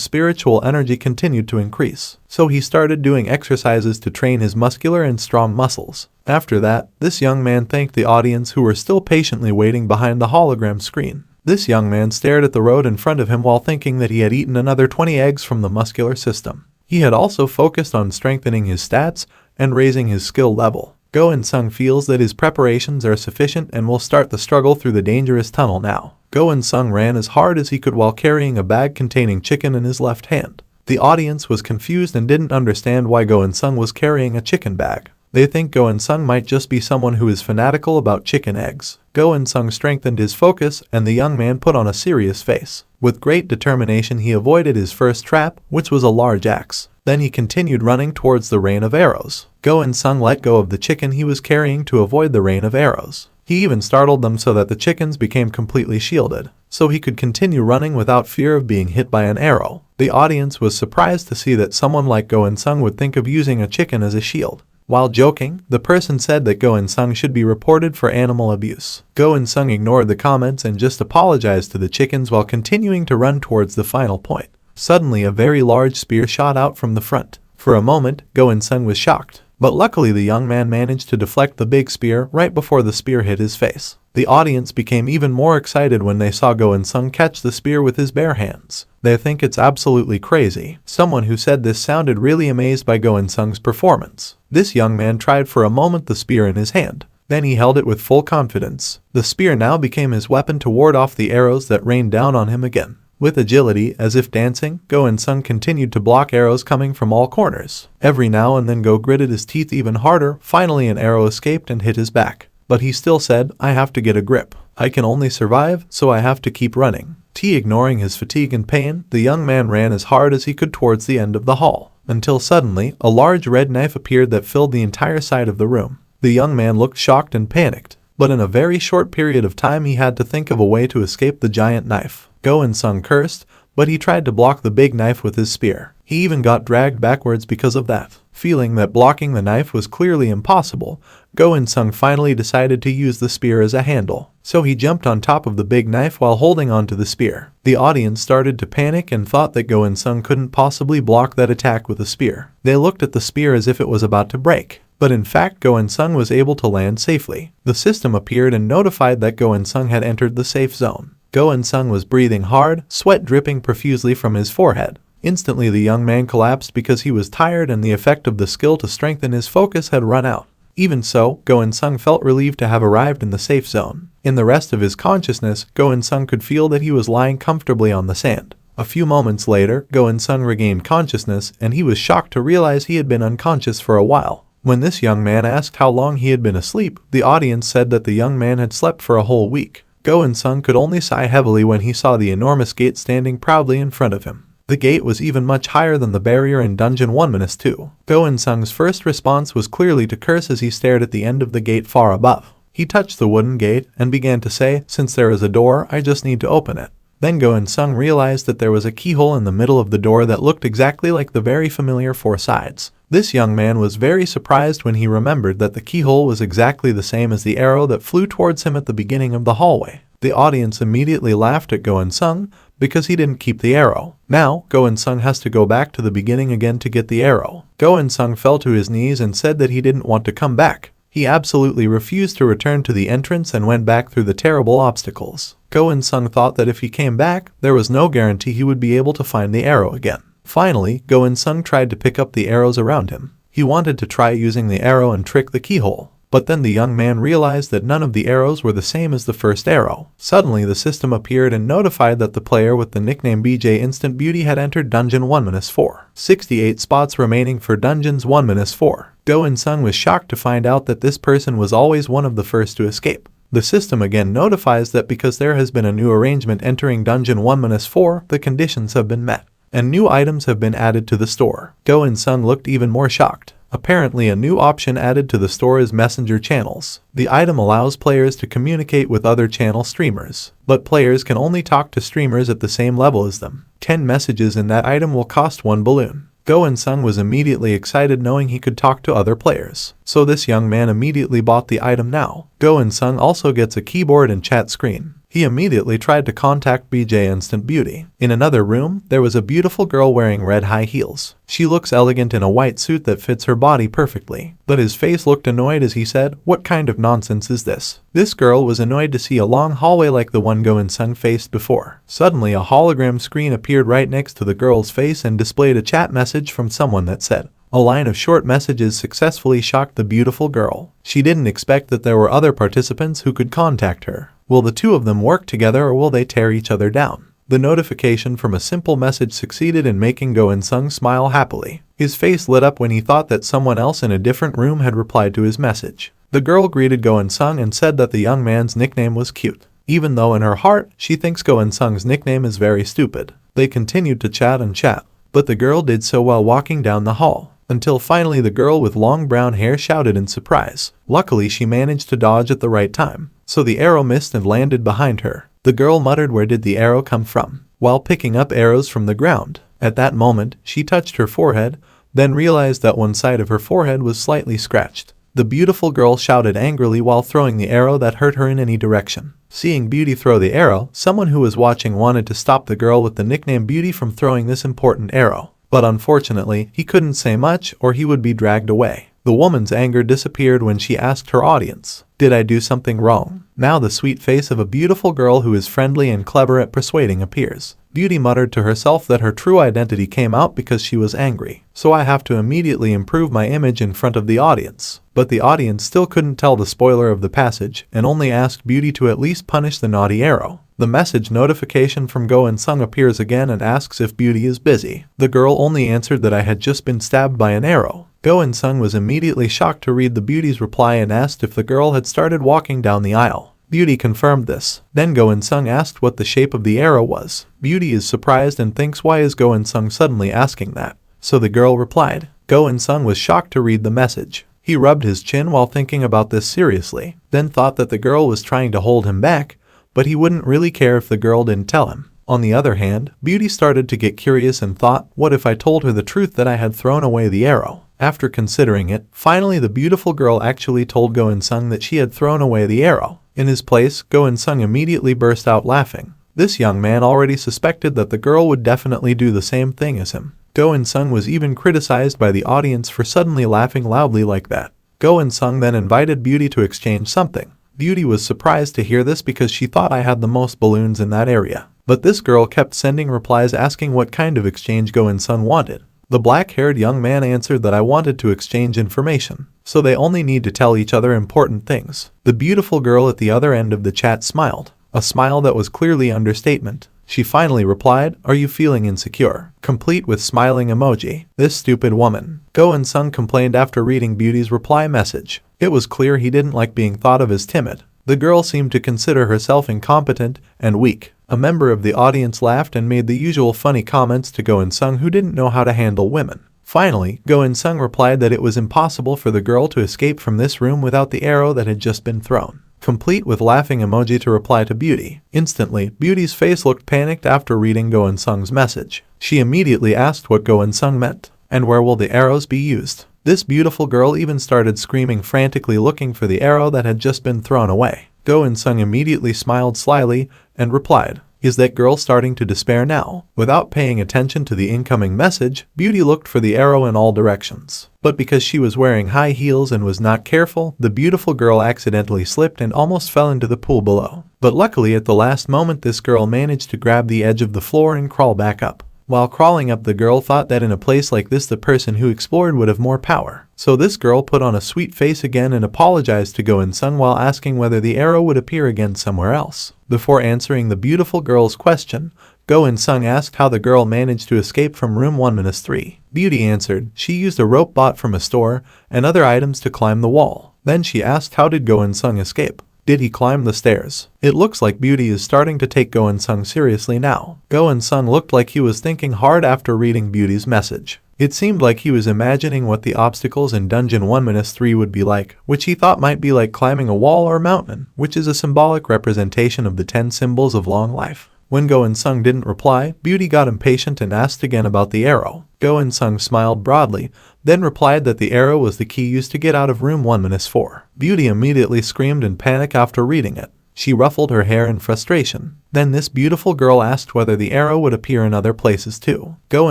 spiritual energy continued to increase, so he started doing exercises to train his muscular and strong muscles. After that, this young man thanked the audience who were still patiently waiting behind the hologram screen. This young man stared at the road in front of him while thinking that he had eaten another 20 eggs from the muscular system. He had also focused on strengthening his stats and raising his skill level. Go-in-sung feels that his preparations are sufficient and will start the struggle through the dangerous tunnel now. Go-in-sung ran as hard as he could while carrying a bag containing chicken in his left hand. The audience was confused and didn't understand why Go-in-sung was carrying a chicken bag. They think Go-in-sung might just be someone who is fanatical about chicken eggs. Go-in-sung strengthened his focus and the young man put on a serious face. With great determination he avoided his first trap, which was a large axe. Then he continued running towards the rain of arrows. Go-in-sung let go of the chicken he was carrying to avoid the rain of arrows. He even startled them so that the chickens became completely shielded, so he could continue running without fear of being hit by an arrow. The audience was surprised to see that someone like Go-in-sung would think of using a chicken as a shield. While joking, the person said that Go-in-sung should be reported for animal abuse. Go-in-sung ignored the comments and just apologized to the chickens while continuing to run towards the final point. Suddenly a very large spear shot out from the front. For a moment, Go-in-sung was shocked, but luckily the young man managed to deflect the big spear right before the spear hit his face. The audience became even more excited when they saw Go-in-sung catch the spear with his bare hands. They think it's absolutely crazy. Someone who said this sounded really amazed by Go-in-sung's performance. This young man tried for a moment the spear in his hand. Then he held it with full confidence. The spear now became his weapon to ward off the arrows that rained down on him again. With agility, as if dancing, Go-in-sung continued to block arrows coming from all corners. Every now and then Go gritted his teeth even harder. Finally an arrow escaped and hit his back. But he still said, "I have to get a grip. I can only survive, so I have to keep running." Ignoring his fatigue and pain, the young man ran as hard as he could towards the end of the hall, until suddenly, a large red knife appeared that filled the entire side of the room. The young man looked shocked and panicked, but in a very short period of time he had to think of a way to escape the giant knife. Go-in-sung cursed, but he tried to block the big knife with his spear. He even got dragged backwards because of that. Feeling that blocking the knife was clearly impossible, Go-in-sung finally decided to use the spear as a handle. So he jumped on top of the big knife while holding onto the spear. The audience started to panic and thought that Go-in-sung couldn't possibly block that attack with a spear. They looked at the spear as if it was about to break. But in fact Go-in-sung was able to land safely. The system appeared and notified that Go-in-sung had entered the safe zone. Go-in-sung was breathing hard, sweat dripping profusely from his forehead. Instantly the young man collapsed because he was tired and the effect of the skill to strengthen his focus had run out. Even so, Go-in-sung felt relieved to have arrived in the safe zone. In the rest of his consciousness, Go-in-sung could feel that he was lying comfortably on the sand. A few moments later, Go-in-sung regained consciousness and he was shocked to realize he had been unconscious for a while. When this young man asked how long he had been asleep, the audience said that the young man had slept for a whole week. Go-in-sung could only sigh heavily when he saw the enormous gate standing proudly in front of him. The gate was even much higher than the barrier in Dungeon 1-2. Go-in-sung's first response was clearly to curse as he stared at the end of the gate far above. He touched the wooden gate and began to say, "Since there is a door, I just need to open it." Then Go-in-sung realized that there was a keyhole in the middle of the door that looked exactly like the very familiar four sides. This young man was very surprised when he remembered that the keyhole was exactly the same as the arrow that flew towards him at the beginning of the hallway. The audience immediately laughed at Go-in-sung because he didn't keep the arrow. Now, Go-in-sung has to go back to the beginning again to get the arrow. Go-in-sung fell to his knees and said that he didn't want to come back. He absolutely refused to return to the entrance and went back through the terrible obstacles. Go-in-sung thought that if he came back, there was no guarantee he would be able to find the arrow again. Finally, Go-in-sung tried to pick up the arrows around him. He wanted to try using the arrow and trick the keyhole. But then the young man realized that none of the arrows were the same as the first arrow. Suddenly the system appeared and notified that the player with the nickname BJ Instant Beauty had entered Dungeon 1-4. 68 spots remaining for Dungeons 1-4. Go-in-sung was shocked to find out that this person was always one of the first to escape. The system again notifies that because there has been a new arrangement entering Dungeon 1-4, the conditions have been met. and new items have been added to the store. Go In-sung looked even more shocked. Apparently, a new option added to the store is messenger channels. The item allows players to communicate with other channel streamers, but players can only talk to streamers at the same level as them. 10 messages in that item will cost 1 balloon. Go In-sung was immediately excited knowing he could talk to other players, so this young man immediately bought the item now. Go In-sung also gets a keyboard and chat screen. He immediately tried to contact BJ Instant Beauty. In another room, there was a beautiful girl wearing red high heels. She looks elegant in a white suit that fits her body perfectly. But his face looked annoyed as he said, "What kind of nonsense is this?" This girl was annoyed to see a long hallway like the one Go In-sung faced before. Suddenly, a hologram screen appeared right next to the girl's face and displayed a chat message from someone that said, a line of short messages successfully shocked the beautiful girl. She didn't expect that there were other participants who could contact her. Will the two of them work together or will they tear each other down? The notification from a simple message succeeded in making Go In-sung smile happily. His face lit up when he thought that someone else in a different room had replied to his message. The girl greeted Go In-sung and said that the young man's nickname was cute, even though in her heart she thinks Go In-sung's nickname is very stupid. They continued to chat and chat, but the girl did so while walking down the hall, until finally the girl with long brown hair shouted in surprise. Luckily, she managed to dodge at the right time, so the arrow missed and landed behind her. The girl muttered, "Where did the arrow come from?" while picking up arrows from the ground. At that moment, she touched her forehead, then realized that one side of her forehead was slightly scratched. The beautiful girl shouted angrily while throwing the arrow that hurt her in any direction. Seeing Beauty throw the arrow, someone who was watching wanted to stop the girl with the nickname Beauty from throwing this important arrow. But unfortunately, he couldn't say much or he would be dragged away. The woman's anger disappeared when she asked her audience, "Did I do something wrong?" Now the sweet face of a beautiful girl who is friendly and clever at persuading appears. Beauty muttered to herself that her true identity came out because she was angry, so I have to immediately improve my image in front of the audience. But the audience still couldn't tell the spoiler of the passage and only asked Beauty to at least punish the naughty arrow. The message notification from Go In-sung appears again and asks if Beauty is busy. The girl only answered that I had just been stabbed by an arrow. Go In-sung was immediately shocked to read the Beauty's reply and asked if the girl had started walking down the aisle. Beauty confirmed this. Then Go In-sung asked what the shape of the arrow was. Beauty is surprised and thinks, why is Go In-sung suddenly asking that? So the girl replied. Go In-sung was shocked to read the message. He rubbed his chin while thinking about this seriously, then thought that the girl was trying to hold him back, but he wouldn't really care if the girl didn't tell him. On the other hand, Beauty started to get curious and thought, what if I told her the truth that I had thrown away the arrow? After considering it, finally the beautiful girl actually told Go In-sung that she had thrown away the arrow. In his place, Go In-sung immediately burst out laughing. This young man already suspected that the girl would definitely do the same thing as him. Go In-sung was even criticized by the audience for suddenly laughing loudly like that. Go In-sung then invited Beauty to exchange something. Beauty was surprised to hear this because she thought I had the most balloons in that area. But this girl kept sending replies asking what kind of exchange Go In-sung wanted. The black-haired young man answered that I wanted to exchange information, so they only need to tell each other important things. The beautiful girl at the other end of the chat smiled, a smile that was clearly understatement. She finally replied, "Are you feeling insecure?" complete with smiling emoji. This stupid woman. Go In-sung complained after reading Beauty's reply message. It was clear he didn't like being thought of as timid. The girl seemed to consider herself incompetent and weak. A member of the audience laughed and made the usual funny comments to Go In-sung, who didn't know how to handle women. Finally, Go In-sung replied that it was impossible for the girl to escape from this room without the arrow that had just been thrown, complete with laughing emoji to reply to Beauty. Instantly, Beauty's face looked panicked after reading Go In-sung's message. She immediately asked what Go In-sung meant, and where will the arrows be used. This beautiful girl even started screaming frantically looking for the arrow that had just been thrown away. Go In-sung immediately smiled slyly and replied, "Is that girl starting to despair now?" Without paying attention to the incoming message, Beauty looked for the arrow in all directions. But because she was wearing high heels and was not careful, the beautiful girl accidentally slipped and almost fell into the pool below. But luckily at the last moment this girl managed to grab the edge of the floor and crawl back up. While crawling up, the girl thought that in a place like this the person who explored would have more power. So this girl put on a sweet face again and apologized to Go In-sung while asking whether the arrow would appear again somewhere else. Before answering the beautiful girl's question, Go In-sung asked how the girl managed to escape from room 1-3. Beauty answered she used a rope bought from a store and other items to climb the wall. Then she asked how did Go In-sung escape. Did he climb the stairs? It looks like Beauty is starting to take Go In-sung seriously now. Go In-sung looked like he was thinking hard after reading Beauty's message. It seemed like he was imagining what the obstacles in Dungeon 1-3 would be like, which he thought might be like climbing a wall or mountain, which is a symbolic representation of the 10 symbols of long life. When Go In-sung didn't reply, Beauty got impatient and asked again about the arrow. Go In-sung smiled broadly, then replied that the arrow was the key used to get out of room 1-4. Beauty immediately screamed in panic after reading it. She ruffled her hair in frustration. Then this beautiful girl asked whether the arrow would appear in other places too. Go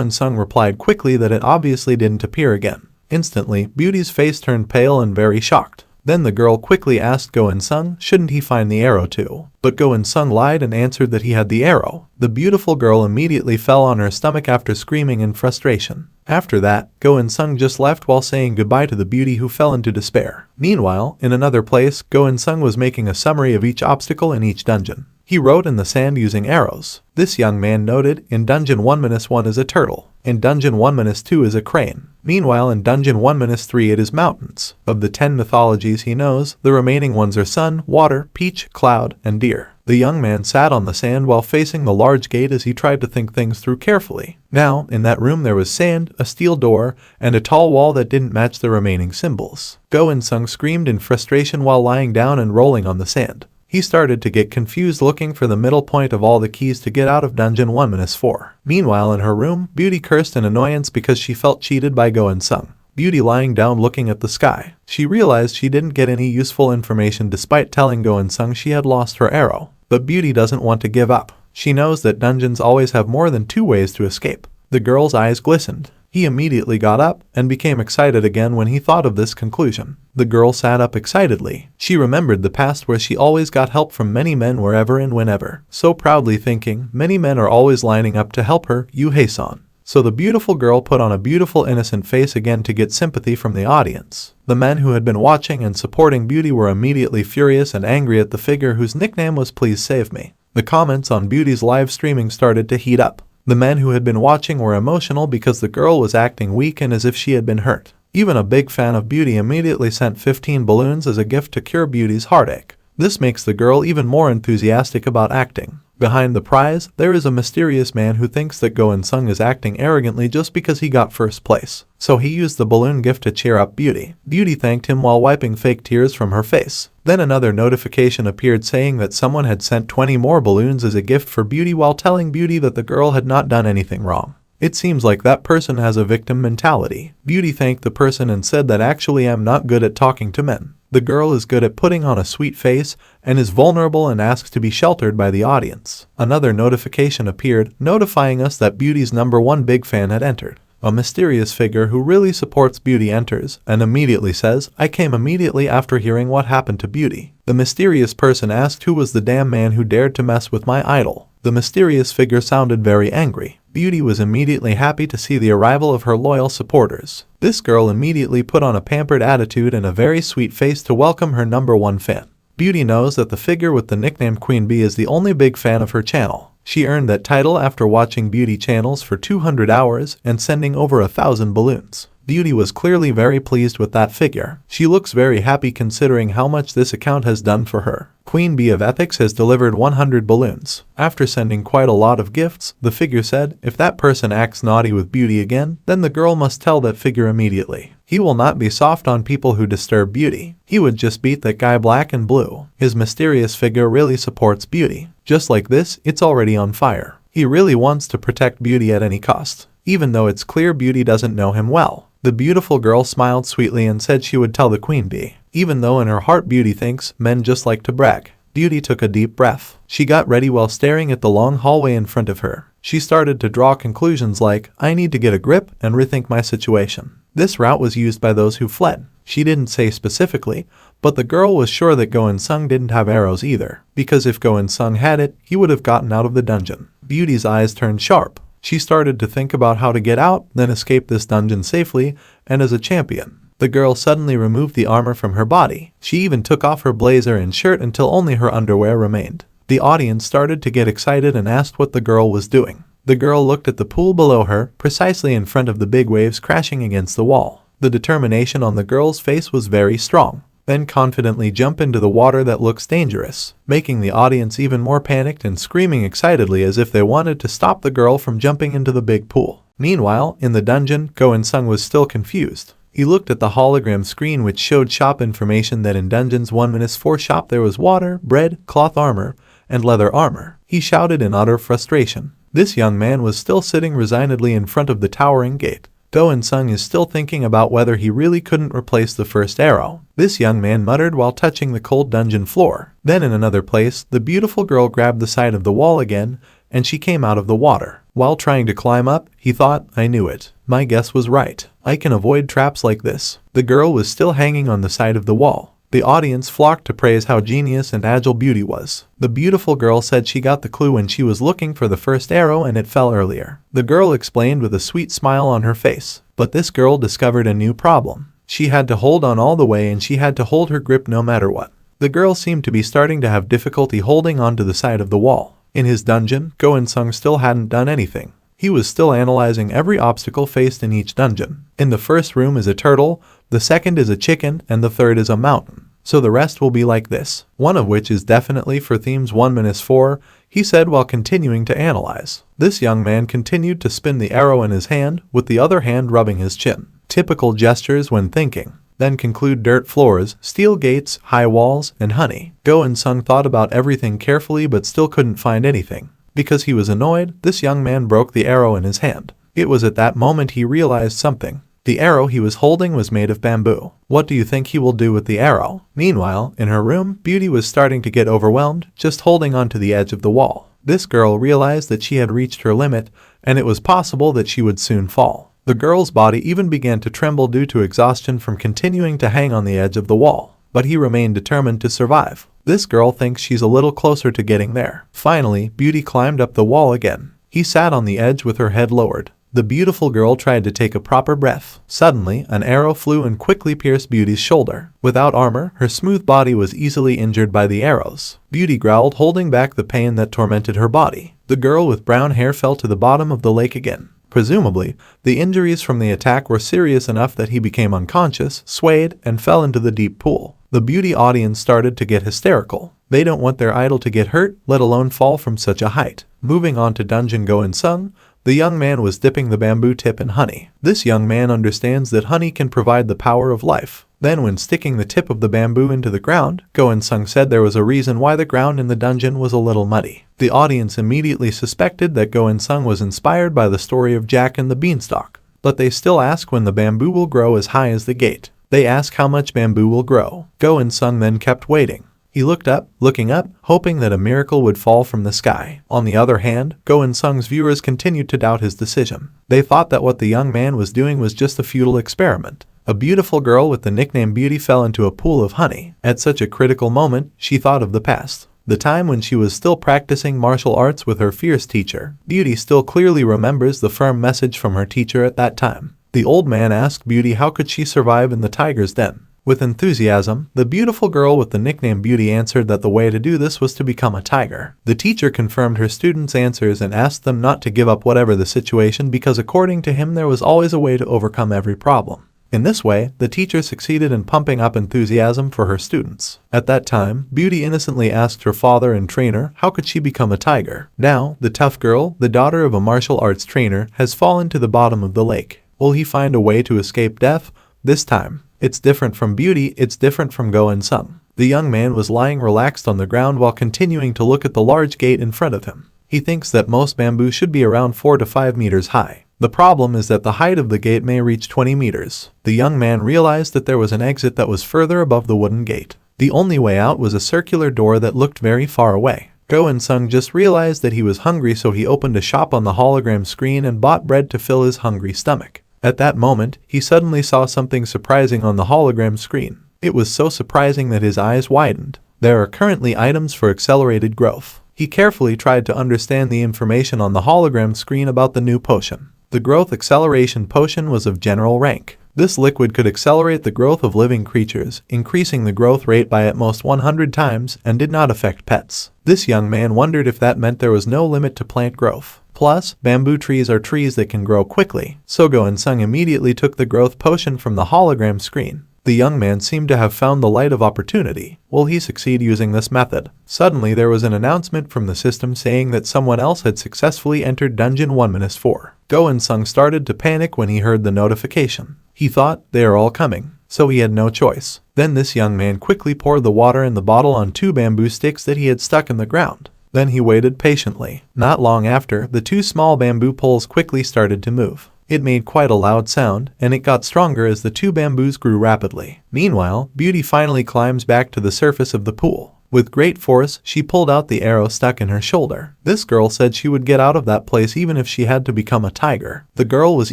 In-sung replied quickly that it obviously didn't appear again. Instantly, Beauty's face turned pale and very shocked. Then the girl quickly asked Go In-sung shouldn't he find the arrow too. But Go In-sung lied and answered that he had the arrow. The beautiful girl immediately fell on her stomach after screaming in frustration. After that, Go In-sung just left while saying goodbye to the beauty who fell into despair. Meanwhile, in another place, Go In-sung was making a summary of each obstacle in each dungeon. He wrote in the sand using arrows. This young man noted, in Dungeon 1-1 is a turtle. In Dungeon 1-2 is a crane. Meanwhile in Dungeon 1-3 it is mountains. Of the 10 mythologies he knows, the remaining ones are sun, water, peach, cloud, and deer. The young man sat on the sand while facing the large gate as he tried to think things through carefully. Now, in that room there was sand, a steel door, and a tall wall that didn't match the remaining symbols. Go In-sung screamed in frustration while lying down and rolling on the sand. He started to get confused looking for the middle point of all the keys to get out of Dungeon 1-4. Meanwhile in her room, Beauty cursed in annoyance because she felt cheated by Go In-sung. Beauty lying down looking at the sky. She realized she didn't get any useful information despite telling Go In-sung she had lost her arrow. But Beauty doesn't want to give up. She knows that dungeons always have more than 2 ways to escape. The girl's eyes glistened. He immediately got up and became excited again when he thought of this conclusion. The girl sat up excitedly. She remembered the past where she always got help from many men wherever and whenever, so proudly thinking, many men are always lining up to help her, Yuhei-san. So the beautiful girl put on a beautiful innocent face again to get sympathy from the audience. The men who had been watching and supporting Beauty were immediately furious and angry at the figure whose nickname was Please Save Me. The comments on Beauty's live streaming started to heat up. The men who had been watching were emotional because the girl was acting weak and as if she had been hurt. Even a big fan of Beauty immediately sent 15 balloons as a gift to cure Beauty's heartache. This makes the girl even more enthusiastic about acting. Behind the prize, there is a mysterious man who thinks that Go In-sung is acting arrogantly just because he got first place. So he used the balloon gift to cheer up Beauty. Beauty thanked him while wiping fake tears from her face. Then another notification appeared saying that someone had sent 20 more balloons as a gift for Beauty while telling Beauty that the girl had not done anything wrong. It seems like that person has a victim mentality. Beauty thanked the person and said that actually I'm not good at talking to men. The girl is good at putting on a sweet face and is vulnerable and asks to be sheltered by the audience. Another notification appeared, notifying us that Beauty's #1 big fan had entered. A mysterious figure who really supports Beauty enters and immediately says, I came immediately after hearing what happened to Beauty. The mysterious person asked who was the damn man who dared to mess with my idol. The mysterious figure sounded very angry. Beauty was immediately happy to see the arrival of her loyal supporters. This girl immediately put on a pampered attitude and a very sweet face to welcome her #1 fan. Beauty knows that the figure with the nickname Queen Bee is the only big fan of her channel. She earned that title after watching Beauty channels for 200 hours and sending over 1,000 balloons. Beauty was clearly very pleased with that figure. She looks very happy considering how much this account has done for her. Queen Bee of Ethics has delivered 100 balloons. After sending quite a lot of gifts, the figure said, if that person acts naughty with Beauty again, then the girl must tell that figure immediately. He will not be soft on people who disturb Beauty. He would just beat that guy black and blue. His mysterious figure really supports Beauty. Just like this, it's already on fire. He really wants to protect Beauty at any cost, even though it's clear Beauty doesn't know him well. The beautiful girl smiled sweetly and said she would tell the Queen Bee. Even though in her heart Beauty thinks men just like to brag. Beauty took a deep breath. She got ready while staring at the long hallway in front of her. She started to draw conclusions like, I need to get a grip and rethink my situation. This route was used by those who fled. She didn't say specifically, but the girl was sure that Go In-sung didn't have arrows either, because if Go In-sung had it, he would have gotten out of the dungeon. Beauty's eyes turned sharp. She started to think about how to get out, then escape this dungeon safely, and as a champion. The girl suddenly removed the armor from her body. She even took off her blazer and shirt until only her underwear remained. The audience started to get excited and asked what the girl was doing. The girl looked at the pool below her, precisely in front of the big waves crashing against the wall. The determination on the girl's face was very strong. then confidently jump into the water that looks dangerous, making the audience even more panicked and screaming excitedly as if they wanted to stop the girl from jumping into the big pool. Meanwhile, in the dungeon, Go-in-sung was still confused. He looked at the hologram screen which showed shop information that in Dungeons 1-4 shop there was water, bread, cloth armor, and leather armor. He shouted in utter frustration. This young man was still sitting resignedly in front of the towering gate. Go-in-sung is still thinking about whether he really couldn't replace the first arrow. This young man muttered while touching the cold dungeon floor. Then in another place, the beautiful girl grabbed the side of the wall again, and she came out of the water. While trying to climb up, he thought, I knew it. My guess was right. I can avoid traps like this. The girl was still hanging on the side of the wall. The audience flocked to praise how genius and agile Beauty was. The beautiful girl said she got the clue when she was looking for the first arrow and it fell earlier. The girl explained with a sweet smile on her face. But this girl discovered a new problem. She had to hold on all the way and she had to hold her grip no matter what. The girl seemed to be starting to have difficulty holding onto the side of the wall. In his dungeon, Go-in-sung still hadn't done anything. He was still analyzing every obstacle faced in each dungeon. In the first room is a turtle, the second is a chicken, and the third is a mountain. So the rest will be like this, one of which is definitely for themes 1-4, he said while continuing to analyze. This young man continued to spin the arrow in his hand, with the other hand rubbing his chin. Typical gestures when thinking. Then conclude dirt floors, steel gates, high walls, and honey. Go-in-sung thought about everything carefully but still couldn't find anything. Because he was annoyed, this young man broke the arrow in his hand. It was at that moment he realized something. The arrow he was holding was made of bamboo. What do you think he will do with the arrow? Meanwhile, in her room, Beauty was starting to get overwhelmed, just holding onto the edge of the wall. This girl realized that she had reached her limit, and it was possible that she would soon fall. The girl's body even began to tremble due to exhaustion from continuing to hang on the edge of the wall. But he remained determined to survive. This girl thinks she's a little closer to getting there. Finally, Beauty climbed up the wall again. He sat on the edge with her head lowered. The beautiful girl tried to take a proper breath. Suddenly, an arrow flew and quickly pierced Beauty's shoulder. Without armor, her smooth body was easily injured by the arrows. Beauty growled, holding back the pain that tormented her body. The girl with brown hair fell to the bottom of the lake again. Presumably, the injuries from the attack were serious enough that he became unconscious, swayed, and fell into the deep pool. The Beauty audience started to get hysterical. They don't want their idol to get hurt, let alone fall from such a height. Moving on to Dungeon Go-in-sung, the young man was dipping the bamboo tip in honey. This young man understands that honey can provide the power of life. Then when sticking the tip of the bamboo into the ground, Go-in-sung said there was a reason why the ground in the dungeon was a little muddy. The audience immediately suspected that Go-in-sung was inspired by the story of Jack and the Beanstalk. But they still ask when the bamboo will grow as high as the gate. They ask how much bamboo will grow. Go-in-sung then kept waiting. He looked up, looking up, hoping that a miracle would fall from the sky. On the other hand, Go-in-sung's viewers continued to doubt his decision. They thought that what the young man was doing was just a futile experiment. A beautiful girl with the nickname Beauty fell into a pool of honey. At such a critical moment, she thought of the past. The time when she was still practicing martial arts with her fierce teacher. Beauty still clearly remembers the firm message from her teacher at that time. The old man asked Beauty how could she survive in the tiger's den. With enthusiasm, the beautiful girl with the nickname Beauty answered that the way to do this was to become a tiger. The teacher confirmed her students' answers and asked them not to give up whatever the situation because according to him there was always a way to overcome every problem. In this way, the teacher succeeded in pumping up enthusiasm for her students. At that time, Beauty innocently asked her father and trainer how could she become a tiger. Now, the tough girl, the daughter of a martial arts trainer, has fallen to the bottom of the lake. Will he find a way to escape death? This time, it's different from Beauty, it's different from Go-in-sung. The young man was lying relaxed on the ground while continuing to look at the large gate in front of him. He thinks that most bamboo should be around 4 to 5 meters high. The problem is that the height of the gate may reach 20 meters. The young man realized that there was an exit that was further above the wooden gate. The only way out was a circular door that looked very far away. Go-in-sung just realized that he was hungry, so he opened a shop on the hologram screen and bought bread to fill his hungry stomach. At that moment, he suddenly saw something surprising on the hologram screen. It was so surprising that his eyes widened. There are currently items for accelerated growth. He carefully tried to understand the information on the hologram screen about the new potion. The growth acceleration potion was of general rank. This liquid could accelerate the growth of living creatures, increasing the growth rate by at most 100 times, and did not affect pets. This young man wondered if that meant there was no limit to plant growth. Plus, bamboo trees are trees that can grow quickly, so Go-in-sung immediately took the growth potion from the hologram screen. The The young man seemed to have found the light of opportunity. Will he succeed using this method? Suddenly there was an announcement from the system saying that someone else had successfully entered dungeon 1-4. Go-In-sung started to panic when he heard the notification. He thought, they are all coming, so he had no choice. Then this young man quickly poured the water in the bottle on 2 bamboo sticks that he had stuck in the ground. Then he waited patiently. Not long after, the 2 small bamboo poles quickly started to move. It made quite a loud sound, and it got stronger as the 2 bamboos grew rapidly. Meanwhile, Beauty finally climbs back to the surface of the pool. With great force, she pulled out the arrow stuck in her shoulder. This girl said she would get out of that place even if she had to become a tiger. The girl was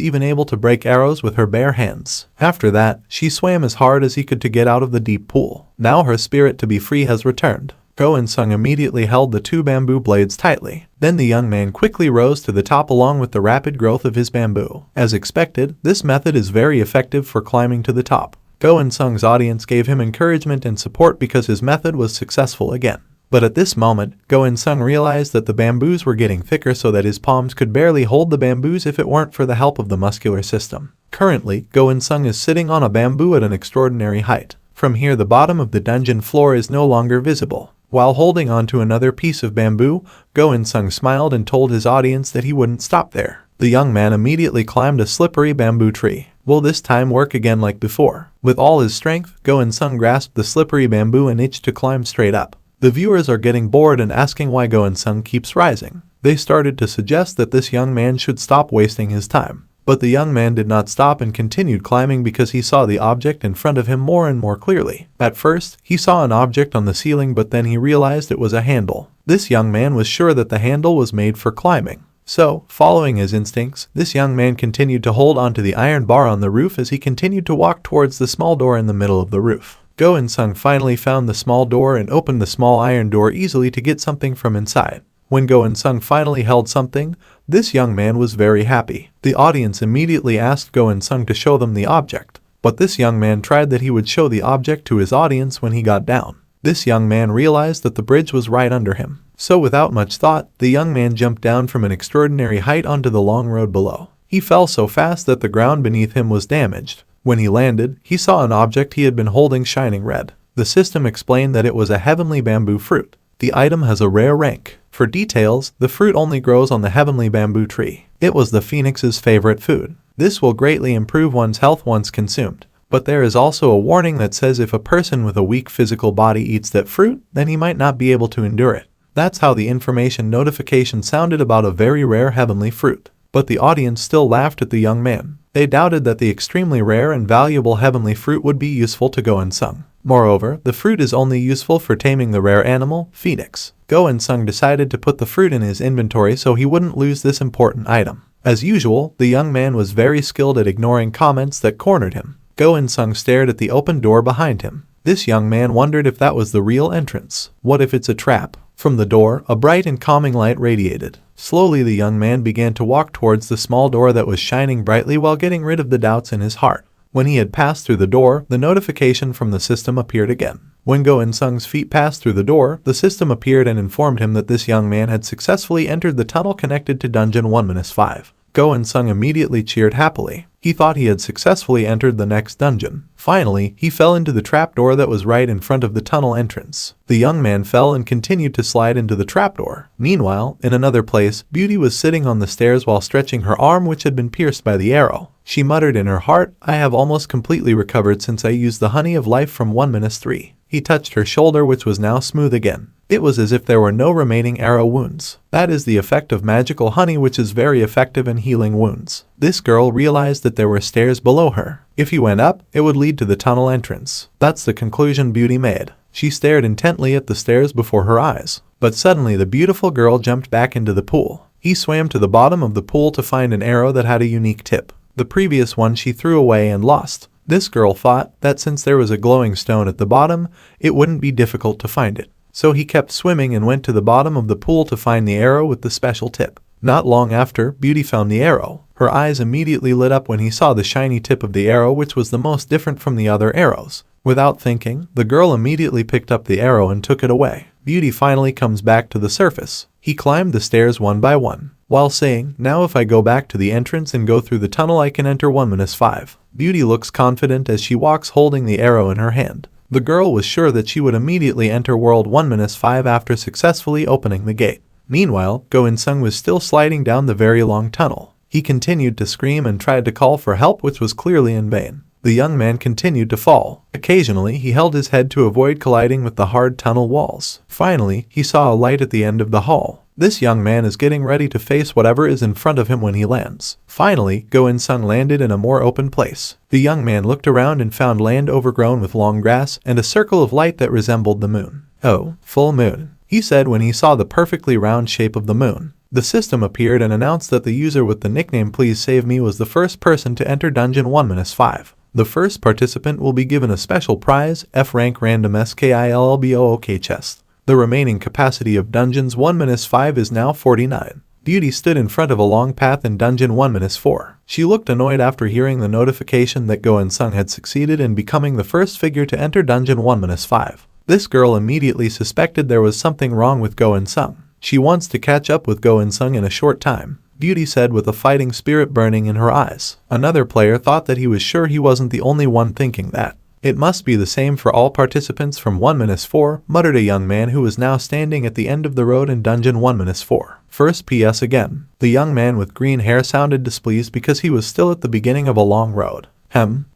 even able to break arrows with her bare hands. After that, she swam as hard as he could to get out of the deep pool. Now her spirit to be free has returned. Go-In-sung immediately held the 2 bamboo blades tightly. Then the young man quickly rose to the top along with the rapid growth of his bamboo. As expected, this method is very effective for climbing to the top. Go-In-sung's audience gave him encouragement and support because his method was successful again. But at this moment, Go-In-sung realized that the bamboos were getting thicker so that his palms could barely hold the bamboos if it weren't for the help of the muscular system. Currently, Go-In-sung is sitting on a bamboo at an extraordinary height. From here, the bottom of the dungeon floor is no longer visible. While holding on to another piece of bamboo, Go-In-sung smiled and told his audience that he wouldn't stop there. The young man immediately climbed a slippery bamboo tree. Will this time work again like before? With all his strength, Go-In-sung grasped the slippery bamboo and itched to climb straight up. The viewers are getting bored and asking why Go-In-sung keeps rising. They started to suggest that this young man should stop wasting his time. But the young man did not stop and continued climbing because he saw the object in front of him more and more clearly. At first, he saw an object on the ceiling, but then he realized it was a handle. This young man was sure that the handle was made for climbing. So, following his instincts, this young man continued to hold onto the iron bar on the roof as he continued to walk towards the small door in the middle of the roof. Go-In-sung finally found the small door and opened the small iron door easily to get something from inside. When Go-In-sung finally held something, this young man was very happy. The audience immediately asked Go-In-sung to show them the object, but this young man tried that he would show the object to his audience when he got down. This young man realized that the bridge was right under him. So without much thought, the young man jumped down from an extraordinary height onto the long road below. He fell so fast that the ground beneath him was damaged. When he landed, he saw an object he had been holding shining red. The system explained that it was a heavenly bamboo fruit. The item has a rare rank. For details, the fruit only grows on the heavenly bamboo tree. It was the phoenix's favorite food. This will greatly improve one's health once consumed. But there is also a warning that says if a person with a weak physical body eats that fruit, then he might not be able to endure it. That's how the information notification sounded about a very rare heavenly fruit. But the audience still laughed at the young man. They doubted that the extremely rare and valuable heavenly fruit would be useful to Go-In-sung. Moreover, the fruit is only useful for taming the rare animal, phoenix. Go-In-sung decided to put the fruit in his inventory so he wouldn't lose this important item. As usual, the young man was very skilled at ignoring comments that cornered him. Go-In-sung stared at the open door behind him. This young man wondered if that was the real entrance. What if it's a trap? From the door, a bright and calming light radiated. Slowly the young man began to walk towards the small door that was shining brightly while getting rid of the doubts in his heart. When he had passed through the door, the notification from the system appeared again. When Go-In-sung's feet passed through the door, the system appeared and informed him that this young man had successfully entered the tunnel connected to dungeon 1-5. Go-In-sung immediately cheered happily. He thought he had successfully entered the next dungeon. Finally, he fell into the trapdoor that was right in front of the tunnel entrance. The young man fell and continued to slide into the trapdoor. Meanwhile, in another place, Beauty was sitting on the stairs while stretching her arm which had been pierced by the arrow. She muttered in her heart, "I have almost completely recovered since I used the honey of life from 1-3. He touched her shoulder which was now smooth again. It was as if there were no remaining arrow wounds. That is the effect of magical honey which is very effective in healing wounds. This girl realized that there were stairs below her. If he went up, it would lead to the tunnel entrance. That's the conclusion Beauty made. She stared intently at the stairs before her eyes. But suddenly the beautiful girl jumped back into the pool. He swam to the bottom of the pool to find an arrow that had a unique tip. The previous one she threw away and lost. This girl thought that since there was a glowing stone at the bottom, it wouldn't be difficult to find it. So he kept swimming and went to the bottom of the pool to find the arrow with the special tip. Not long after, Beauty found the arrow. Her eyes immediately lit up when he saw the shiny tip of the arrow which was the most different from the other arrows. Without thinking, the girl immediately picked up the arrow and took it away. Beauty finally comes back to the surface. He climbed the stairs one by one, while saying, "Now if I go back to the entrance and go through the tunnel I can enter 1-5. Beauty looks confident as she walks holding the arrow in her hand. The girl was sure that she would immediately enter World 1-5 after successfully opening the gate. Meanwhile, Go In-sung was still sliding down the very long tunnel. He continued to scream and tried to call for help, which was clearly in vain. The young man continued to fall. Occasionally, he held his head to avoid colliding with the hard tunnel walls. Finally, he saw a light at the end of the hall. This young man is getting ready to face whatever is in front of him when he lands. Finally, Go In-sung landed in a more open place. The young man looked around and found land overgrown with long grass and a circle of light that resembled the moon. "Oh, full moon," he said when he saw the perfectly round shape of the moon. The system appeared and announced that the user with the nickname Please Save Me was the first person to enter Dungeon 1-5. The first participant will be given a special prize, F rank random skillbook chest. The remaining capacity of Dungeons 1-5 is now 49. Beauty stood in front of a long path in Dungeon 1-4. She looked annoyed after hearing the notification that Go In-sung had succeeded in becoming the first figure to enter Dungeon 1-5. This girl immediately suspected there was something wrong with Go In-sung. She wants to catch up with Go In-sung in a short time, Beauty said with a fighting spirit burning in her eyes. Another player thought that he was sure he wasn't the only one thinking that. "It must be the same for all participants from 1-4, muttered a young man who was now standing at the end of the road in Dungeon 1-4. First PS again. The young man with green hair sounded displeased because he was still at the beginning of a long road.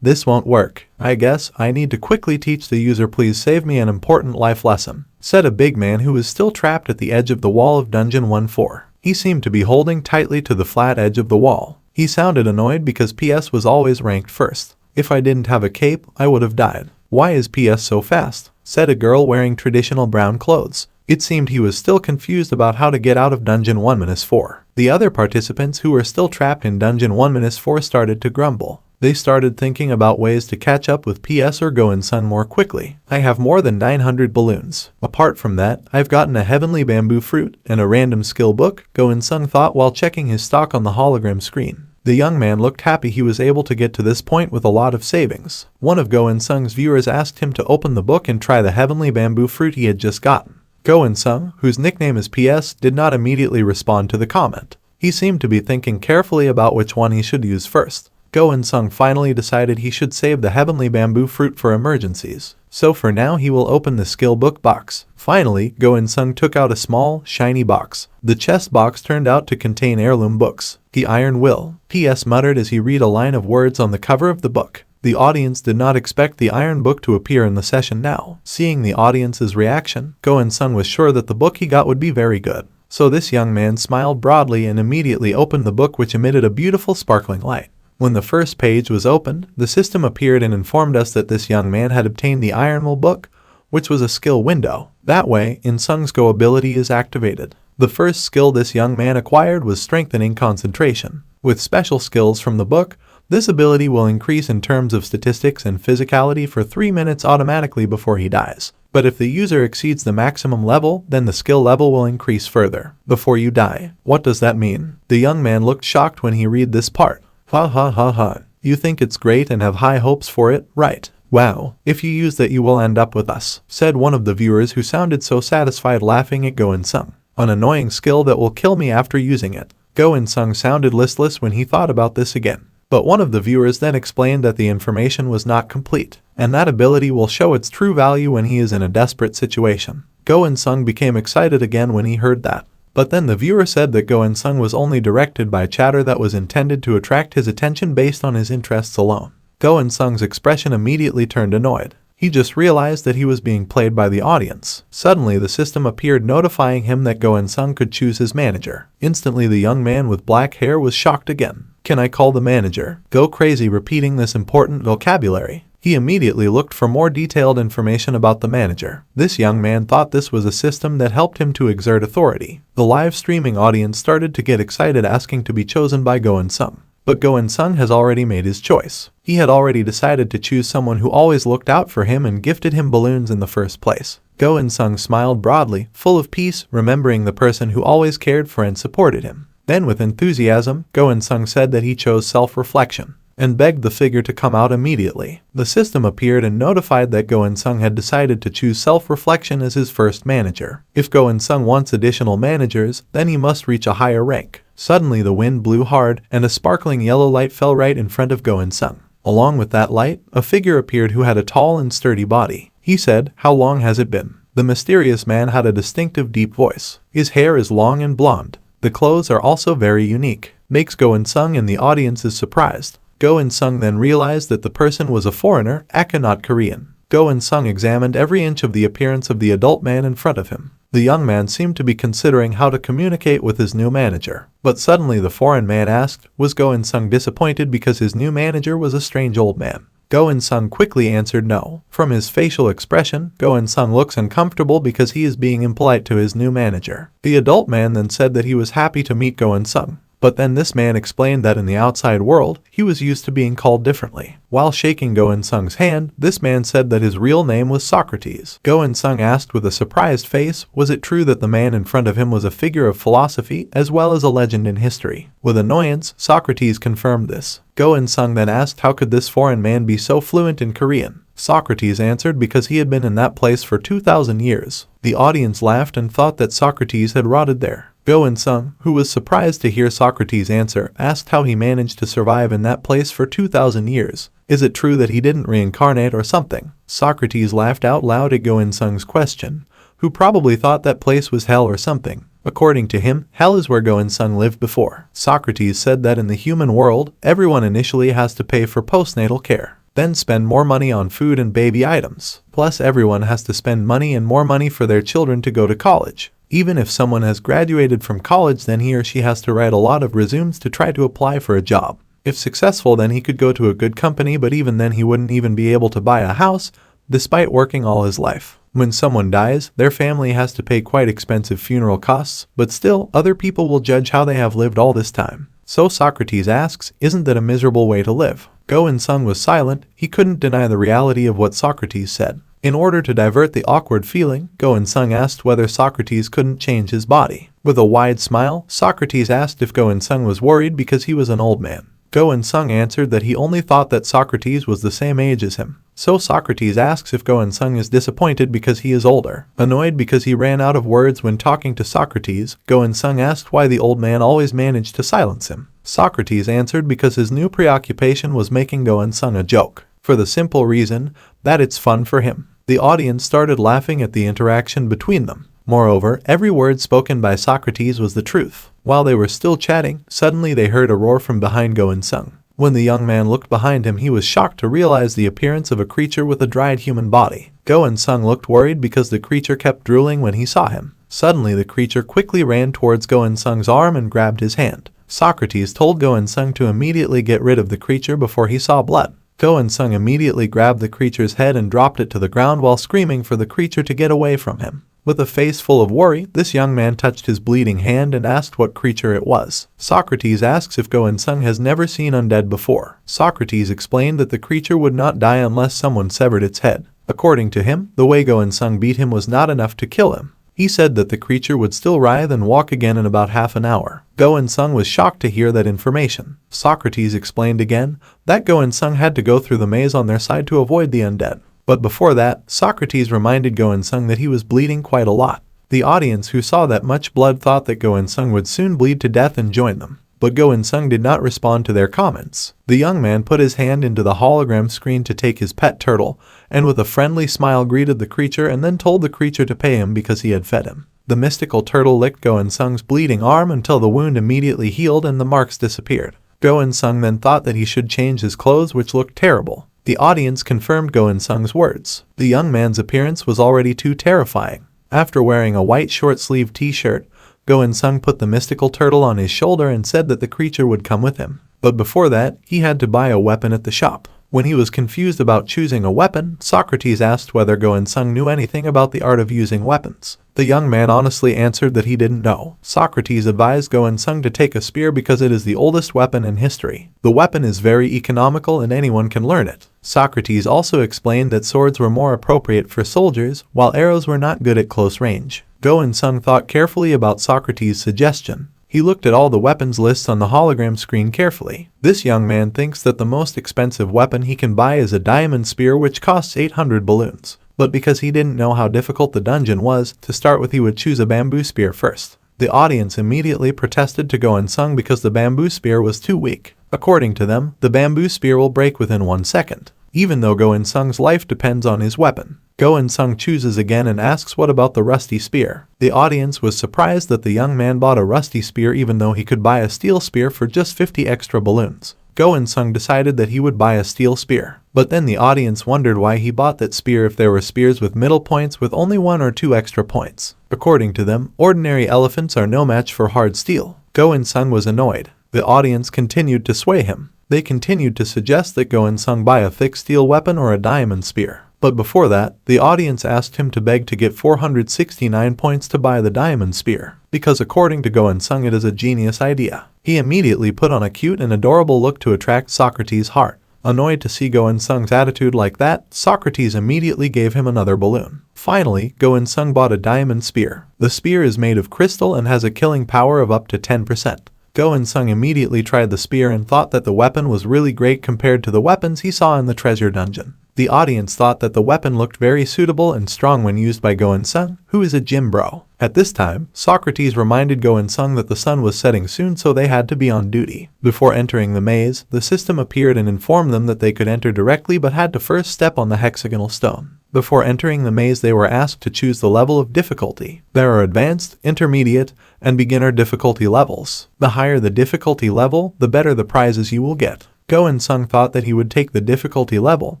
This won't work. I guess I need to quickly teach the user Please Save Me an important life lesson," said a big man who was still trapped at the edge of the wall of Dungeon 1-4. He seemed to be holding tightly to the flat edge of the wall. He sounded annoyed because PS was always ranked first. "If I didn't have a cape, I would have died. Why is PS so fast?" said a girl wearing traditional brown clothes. It seemed he was still confused about how to get out of Dungeon 1-4. The other participants who were still trapped in Dungeon 1-4 started to grumble. They started thinking about ways to catch up with PS or Go In-sung more quickly. "I have more than 900 balloons. Apart from that, I've gotten a heavenly bamboo fruit and a random skill book," Go In-sung thought while checking his stock on the hologram screen. The young man looked happy he was able to get to this point with a lot of savings. One of Go In-sung's viewers asked him to open the book and try the heavenly bamboo fruit he had just gotten. Go In-sung, whose nickname is PS, did not immediately respond to the comment. He seemed to be thinking carefully about which one he should use first. Go In-sung finally decided he should save the heavenly bamboo fruit for emergencies. So for now he will open the skill book box. Finally, Go In-sung took out a small, shiny box. The chest box turned out to contain heirloom books. "The Iron Will," PS muttered as he read a line of words on the cover of the book. The audience did not expect the Iron Book to appear in the session now. Seeing the audience's reaction, Go In-sung was sure that the book he got would be very good. So this young man smiled broadly and immediately opened the book, which emitted a beautiful sparkling light. When the first page was opened, the system appeared and informed us that this young man had obtained the Iron Will book, which was a skill window. That way, In-sung's Go ability is activated. The first skill this young man acquired was strengthening concentration. With special skills from the book, this ability will increase in terms of statistics and physicality for 3 minutes automatically before he dies. But if the user exceeds the maximum level, then the skill level will increase further. Before you die. What does that mean? The young man looked shocked when he read this part. "Ha ha ha ha. You think it's great and have high hopes for it, right? Wow. If you use that you will end up with us," said one of the viewers who sounded so satisfied laughing at Go In-sung. "An annoying skill that will kill me after using it." Go In-sung sounded listless when he thought about this again. But one of the viewers then explained that the information was not complete, and that ability will show its true value when he is in a desperate situation. Go In-sung became excited again when he heard that. But then the viewer said that Go In-sung was only directed by chatter that was intended to attract his attention based on his interests alone. Go In-sung's expression immediately turned annoyed. He just realized that he was being played by the audience. Suddenly the system appeared notifying him that Go In-sung could choose his manager. Instantly the young man with black hair was shocked again. "Can I call the manager?" Go crazy repeating this important vocabulary. He immediately looked for more detailed information about the manager. This young man thought this was a system that helped him to exert authority. The live streaming audience started to get excited asking to be chosen by Go In-sung. But Go In-sung has already made his choice. He had already decided to choose someone who always looked out for him and gifted him balloons in the first place. Go In-sung smiled broadly, full of peace, remembering the person who always cared for and supported him. Then with enthusiasm, Go In-sung said that he chose self-reflection and begged the figure to come out immediately. The system appeared and notified that Go In-sung had decided to choose self-reflection as his first manager. If Go In-sung wants additional managers, then he must reach a higher rank. Suddenly the wind blew hard, and a sparkling yellow light fell right in front of Go In-sung. Along with that light, a figure appeared who had a tall and sturdy body. He said, "How long has it been?" The mysterious man had a distinctive deep voice. His hair is long and blonde. The clothes are also very unique. Makes Go In-sung and the audience is surprised. Go In-sung then realized that the person was a foreigner, aka not Korean. Go In-sung examined every inch of the appearance of the adult man in front of him. The young man seemed to be considering how to communicate with his new manager. But suddenly the foreign man asked, was Go In-sung disappointed because his new manager was a strange old man? Go In-sung quickly answered no. From his facial expression, Go In-sung looks uncomfortable because he is being impolite to his new manager. The adult man then said that he was happy to meet Go In-sung. But then this man explained that in the outside world, he was used to being called differently. While shaking Go In-sung's hand, this man said that his real name was Socrates. Go In-sung asked with a surprised face, was it true that the man in front of him was a figure of philosophy as well as a legend in history? With annoyance, Socrates confirmed this. Go In-sung then asked how could this foreign man be so fluent in Korean? Socrates answered because he had been in that place for 2,000 years. The audience laughed and thought that Socrates had rotted there. Go In-sung, who was surprised to hear Socrates' answer, asked how he managed to survive in that place for 2,000 years. Is it true that he didn't reincarnate or something? Socrates laughed out loud at Go In-sung's question, who probably thought that place was hell or something. According to him, hell is where Go In-sung lived before. Socrates said that in the human world, everyone initially has to pay for postnatal care, then spend more money on food and baby items. Plus everyone has to spend money and more money for their children to go to college. Even if someone has graduated from college, then he or she has to write a lot of resumes to try to apply for a job. If successful, then he could go to a good company, but even then he wouldn't even be able to buy a house, despite working all his life. When someone dies, their family has to pay quite expensive funeral costs, but still, other people will judge how they have lived all this time. So Socrates asks, isn't that a miserable way to live? Go In-sung was silent. He couldn't deny the reality of what Socrates said. In order to divert the awkward feeling, Go In-sung asked whether Socrates couldn't change his body. With a wide smile, Socrates asked if Go In-sung was worried because he was an old man. Go In-sung answered that he only thought that Socrates was the same age as him. So Socrates asks if Go In-sung is disappointed because he is older. Annoyed because he ran out of words when talking to Socrates, Go In-sung asked why the old man always managed to silence him. Socrates answered because his new preoccupation was making Go In-sung a joke, for the simple reason that it's fun for him. The audience started laughing at the interaction between them. Moreover, every word spoken by Socrates was the truth. While they were still chatting, suddenly they heard a roar from behind Go In-sung. When the young man looked behind him, he was shocked to realize the appearance of a creature with a dried human body. Go In-sung looked worried because the creature kept drooling when he saw him. Suddenly the creature quickly ran towards Go In-sung's arm and grabbed his hand. Socrates told Go In-sung to immediately get rid of the creature before he saw blood. Go In-sung immediately grabbed the creature's head and dropped it to the ground while screaming for the creature to get away from him. With a face full of worry, this young man touched his bleeding hand and asked what creature it was. Socrates asks if Go In-sung has never seen undead before. Socrates explained that the creature would not die unless someone severed its head. According to him, the way Go In-sung beat him was not enough to kill him. He said that the creature would still writhe and walk again in about half an hour. Go In-sung was shocked to hear that information. Socrates explained again that Go In-sung had to go through the maze on their side to avoid the undead. But before that, Socrates reminded Go In-sung that he was bleeding quite a lot. The audience who saw that much blood thought that Go In-sung would soon bleed to death and join them. But Go In-sung did not respond to their comments. The young man put his hand into the hologram screen to take his pet turtle, and with a friendly smile greeted the creature and then told the creature to pay him because he had fed him. The mystical turtle licked Go In-sung's bleeding arm until the wound immediately healed and the marks disappeared. Go In-sung then thought that he should change his clothes, which looked terrible. The audience confirmed Go In-sung's words. The young man's appearance was already too terrifying. After wearing a white short-sleeved t-shirt, Go In-sung put the mystical turtle on his shoulder and said that the creature would come with him. But before that, he had to buy a weapon at the shop. When he was confused about choosing a weapon, Socrates asked whether Go In-sung knew anything about the art of using weapons. The young man honestly answered that he didn't know. Socrates advised Go In-sung to take a spear because it is the oldest weapon in history. The weapon is very economical and anyone can learn it. Socrates also explained that swords were more appropriate for soldiers, while arrows were not good at close range. Go In-sung thought carefully about Socrates' suggestion. He looked at all the weapons lists on the hologram screen carefully. This young man thinks that the most expensive weapon he can buy is a diamond spear which costs 800 balloons. But because he didn't know how difficult the dungeon was to start with, he would choose a bamboo spear first. The audience immediately protested to Go In-sung because the bamboo spear was too weak. According to them, the bamboo spear will break within 1 second, even though Go In-sung's life depends on his weapon. Go In-sung chooses again and asks what about the rusty spear. The audience was surprised that the young man bought a rusty spear even though he could buy a steel spear for just 50 extra balloons. Go In-sung decided that he would buy a steel spear, but then the audience wondered why he bought that spear if there were spears with middle points with only 1 or 2 extra points. According to them, ordinary elephants are no match for hard steel. Go In-sung was annoyed. The audience continued to sway him. They continued to suggest that Go In-sung buy a thick steel weapon or a diamond spear. But before that, the audience asked him to beg to get 469 points to buy the diamond spear, because according to Go In-sung it is a genius idea. He immediately put on a cute and adorable look to attract Socrates' heart. Annoyed to see Go In-sung's attitude like that, Socrates immediately gave him another balloon. Finally, Go In-sung bought a diamond spear. The spear is made of crystal and has a killing power of up to 10%. Go In-sung immediately tried the spear and thought that the weapon was really great compared to the weapons he saw in the treasure dungeon. The audience thought that the weapon looked very suitable and strong when used by Go In-sung, who is a gym bro. At this time, Socrates reminded Go In-sung that the sun was setting soon, so they had to be on duty. Before entering the maze, the system appeared and informed them that they could enter directly but had to first step on the hexagonal stone. Before entering the maze, they were asked to choose the level of difficulty. There are advanced, intermediate, and beginner difficulty levels. The higher the difficulty level, the better the prizes you will get. Go In-sung thought that he would take the difficulty level,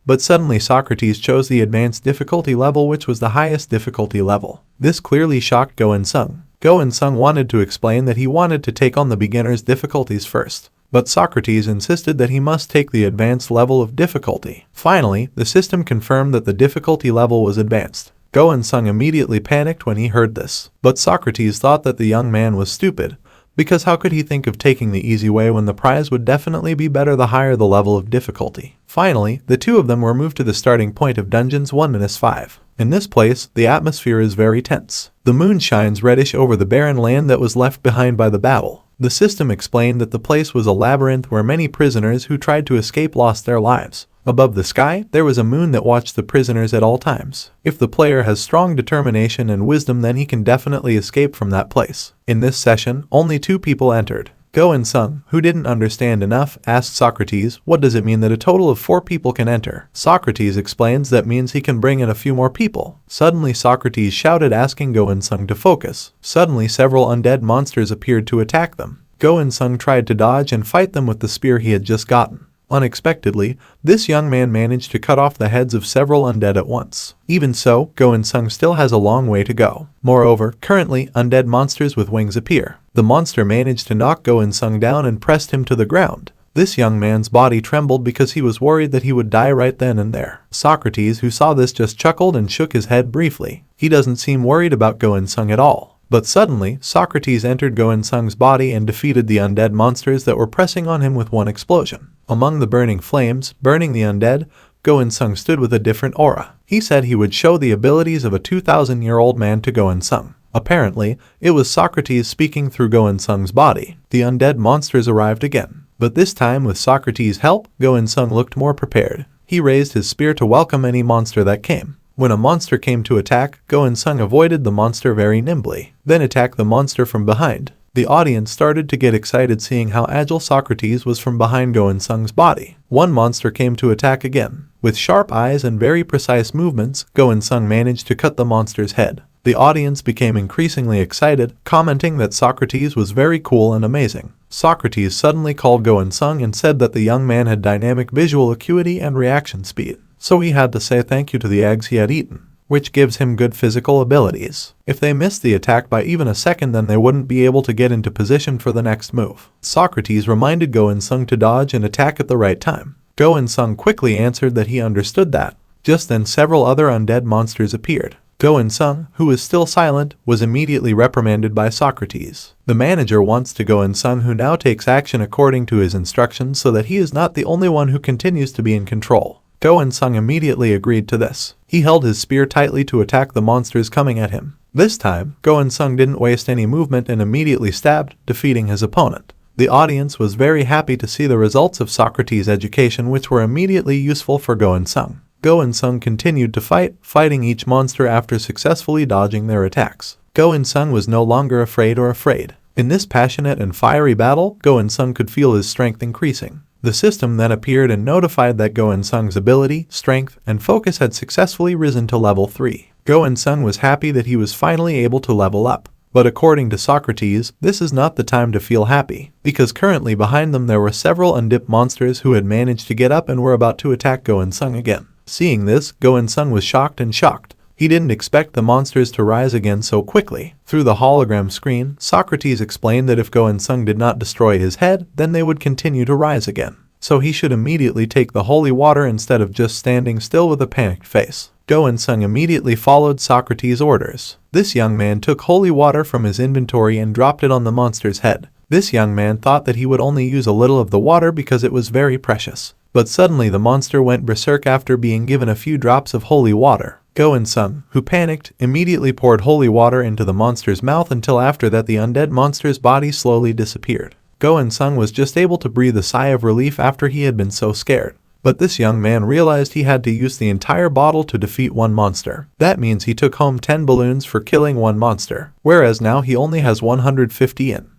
but suddenly Socrates chose the advanced difficulty level, which was the highest difficulty level. This clearly shocked Go In-sung. Go In-sung wanted to explain that he wanted to take on the beginner's difficulties first, but Socrates insisted that he must take the advanced level of difficulty. Finally, the system confirmed that the difficulty level was advanced. Go In-sung immediately panicked when he heard this, but Socrates thought that the young man was stupid, because how could he think of taking the easy way when the prize would definitely be better the higher the level of difficulty. Finally, the two of them were moved to the starting point of Dungeons 1-5. In this place, the atmosphere is very tense. The moon shines reddish over the barren land that was left behind by the battle. The system explained that the place was a labyrinth where many prisoners who tried to escape lost their lives. Above the sky, there was a moon that watched the prisoners at all times. If the player has strong determination and wisdom, then he can definitely escape from that place. In this session, only 2 people entered. Go In-sung, who didn't understand enough, asked Socrates, what does it mean that a total of 4 people can enter? Socrates explains that means he can bring in a few more people. Suddenly Socrates shouted, asking Go In-sung to focus. Suddenly several undead monsters appeared to attack them. Go In-sung tried to dodge and fight them with the spear he had just gotten. Unexpectedly, this young man managed to cut off the heads of several undead at once. Even so, Go In-sung still has a long way to go. Moreover, currently, undead monsters with wings appear. The monster managed to knock Go In-sung down and pressed him to the ground. This young man's body trembled because he was worried that he would die right then and there. Socrates, who saw this, just chuckled and shook his head briefly. He doesn't seem worried about Go In-sung at all. But suddenly, Socrates entered Go In-sung's body and defeated the undead monsters that were pressing on him with one explosion. Among the burning flames, burning the undead, Go In-sung stood with a different aura. He said he would show the abilities of a 2,000-year-old man to Go In-sung. Apparently, it was Socrates speaking through Go In-sung's body. The undead monsters arrived again. But this time, with Socrates' help, Go In-sung looked more prepared. He raised his spear to welcome any monster that came. When a monster came to attack, Go In-sung avoided the monster very nimbly, then attacked the monster from behind. The audience started to get excited seeing how agile Socrates was from behind Go In-sung's body. One monster came to attack again. With sharp eyes and very precise movements, Go In-sung managed to cut the monster's head. The audience became increasingly excited, commenting that Socrates was very cool and amazing. Socrates suddenly called Go In-sung and said that the young man had dynamic visual acuity and reaction speed, so he had to say thank you to the eggs he had eaten, which gives him good physical abilities. If they missed the attack by even a second, then they wouldn't be able to get into position for the next move. Socrates reminded Go In-sung to dodge and attack at the right time. Go In-sung quickly answered that he understood that. Just then several other undead monsters appeared. Go In-sung, who was still silent, was immediately reprimanded by Socrates. The manager wants to Go In-sung, who now takes action according to his instructions so that he is not the only one who continues to be in control. Go In-sung immediately agreed to this. He held his spear tightly to attack the monsters coming at him. This time, Go In-sung didn't waste any movement and immediately stabbed, defeating his opponent. The audience was very happy to see the results of Socrates' education, which were immediately useful for Go In-sung. Go In-sung continued to fight, fighting each monster after successfully dodging their attacks. Go In-sung was no longer afraid. In this passionate and fiery battle, Go In-sung could feel his strength increasing. The system then appeared and notified that Go In-sung's ability, strength, and focus had successfully risen to level 3. Go In-sung was happy that he was finally able to level up. But according to Socrates, this is not the time to feel happy, because currently behind them there were several undipped monsters who had managed to get up and were about to attack Go In-sung again. Seeing this, Go In-sung was shocked. He didn't expect the monsters to rise again so quickly. Through the hologram screen, Socrates explained that if Go In-sung did not destroy his head, then they would continue to rise again. So he should immediately take the holy water instead of just standing still with a panicked face. Go In-sung immediately followed Socrates' orders. This young man took holy water from his inventory and dropped it on the monster's head. This young man thought that he would only use a little of the water because it was very precious. But suddenly the monster went berserk after being given a few drops of holy water. Go In-sung, who panicked, immediately poured holy water into the monster's mouth until after that the undead monster's body slowly disappeared. Go In-sung was just able to breathe a sigh of relief after he had been so scared. But this young man realized he had to use the entire bottle to defeat one monster. That means he took home 10 balloons for killing one monster, whereas now he only has 150 in.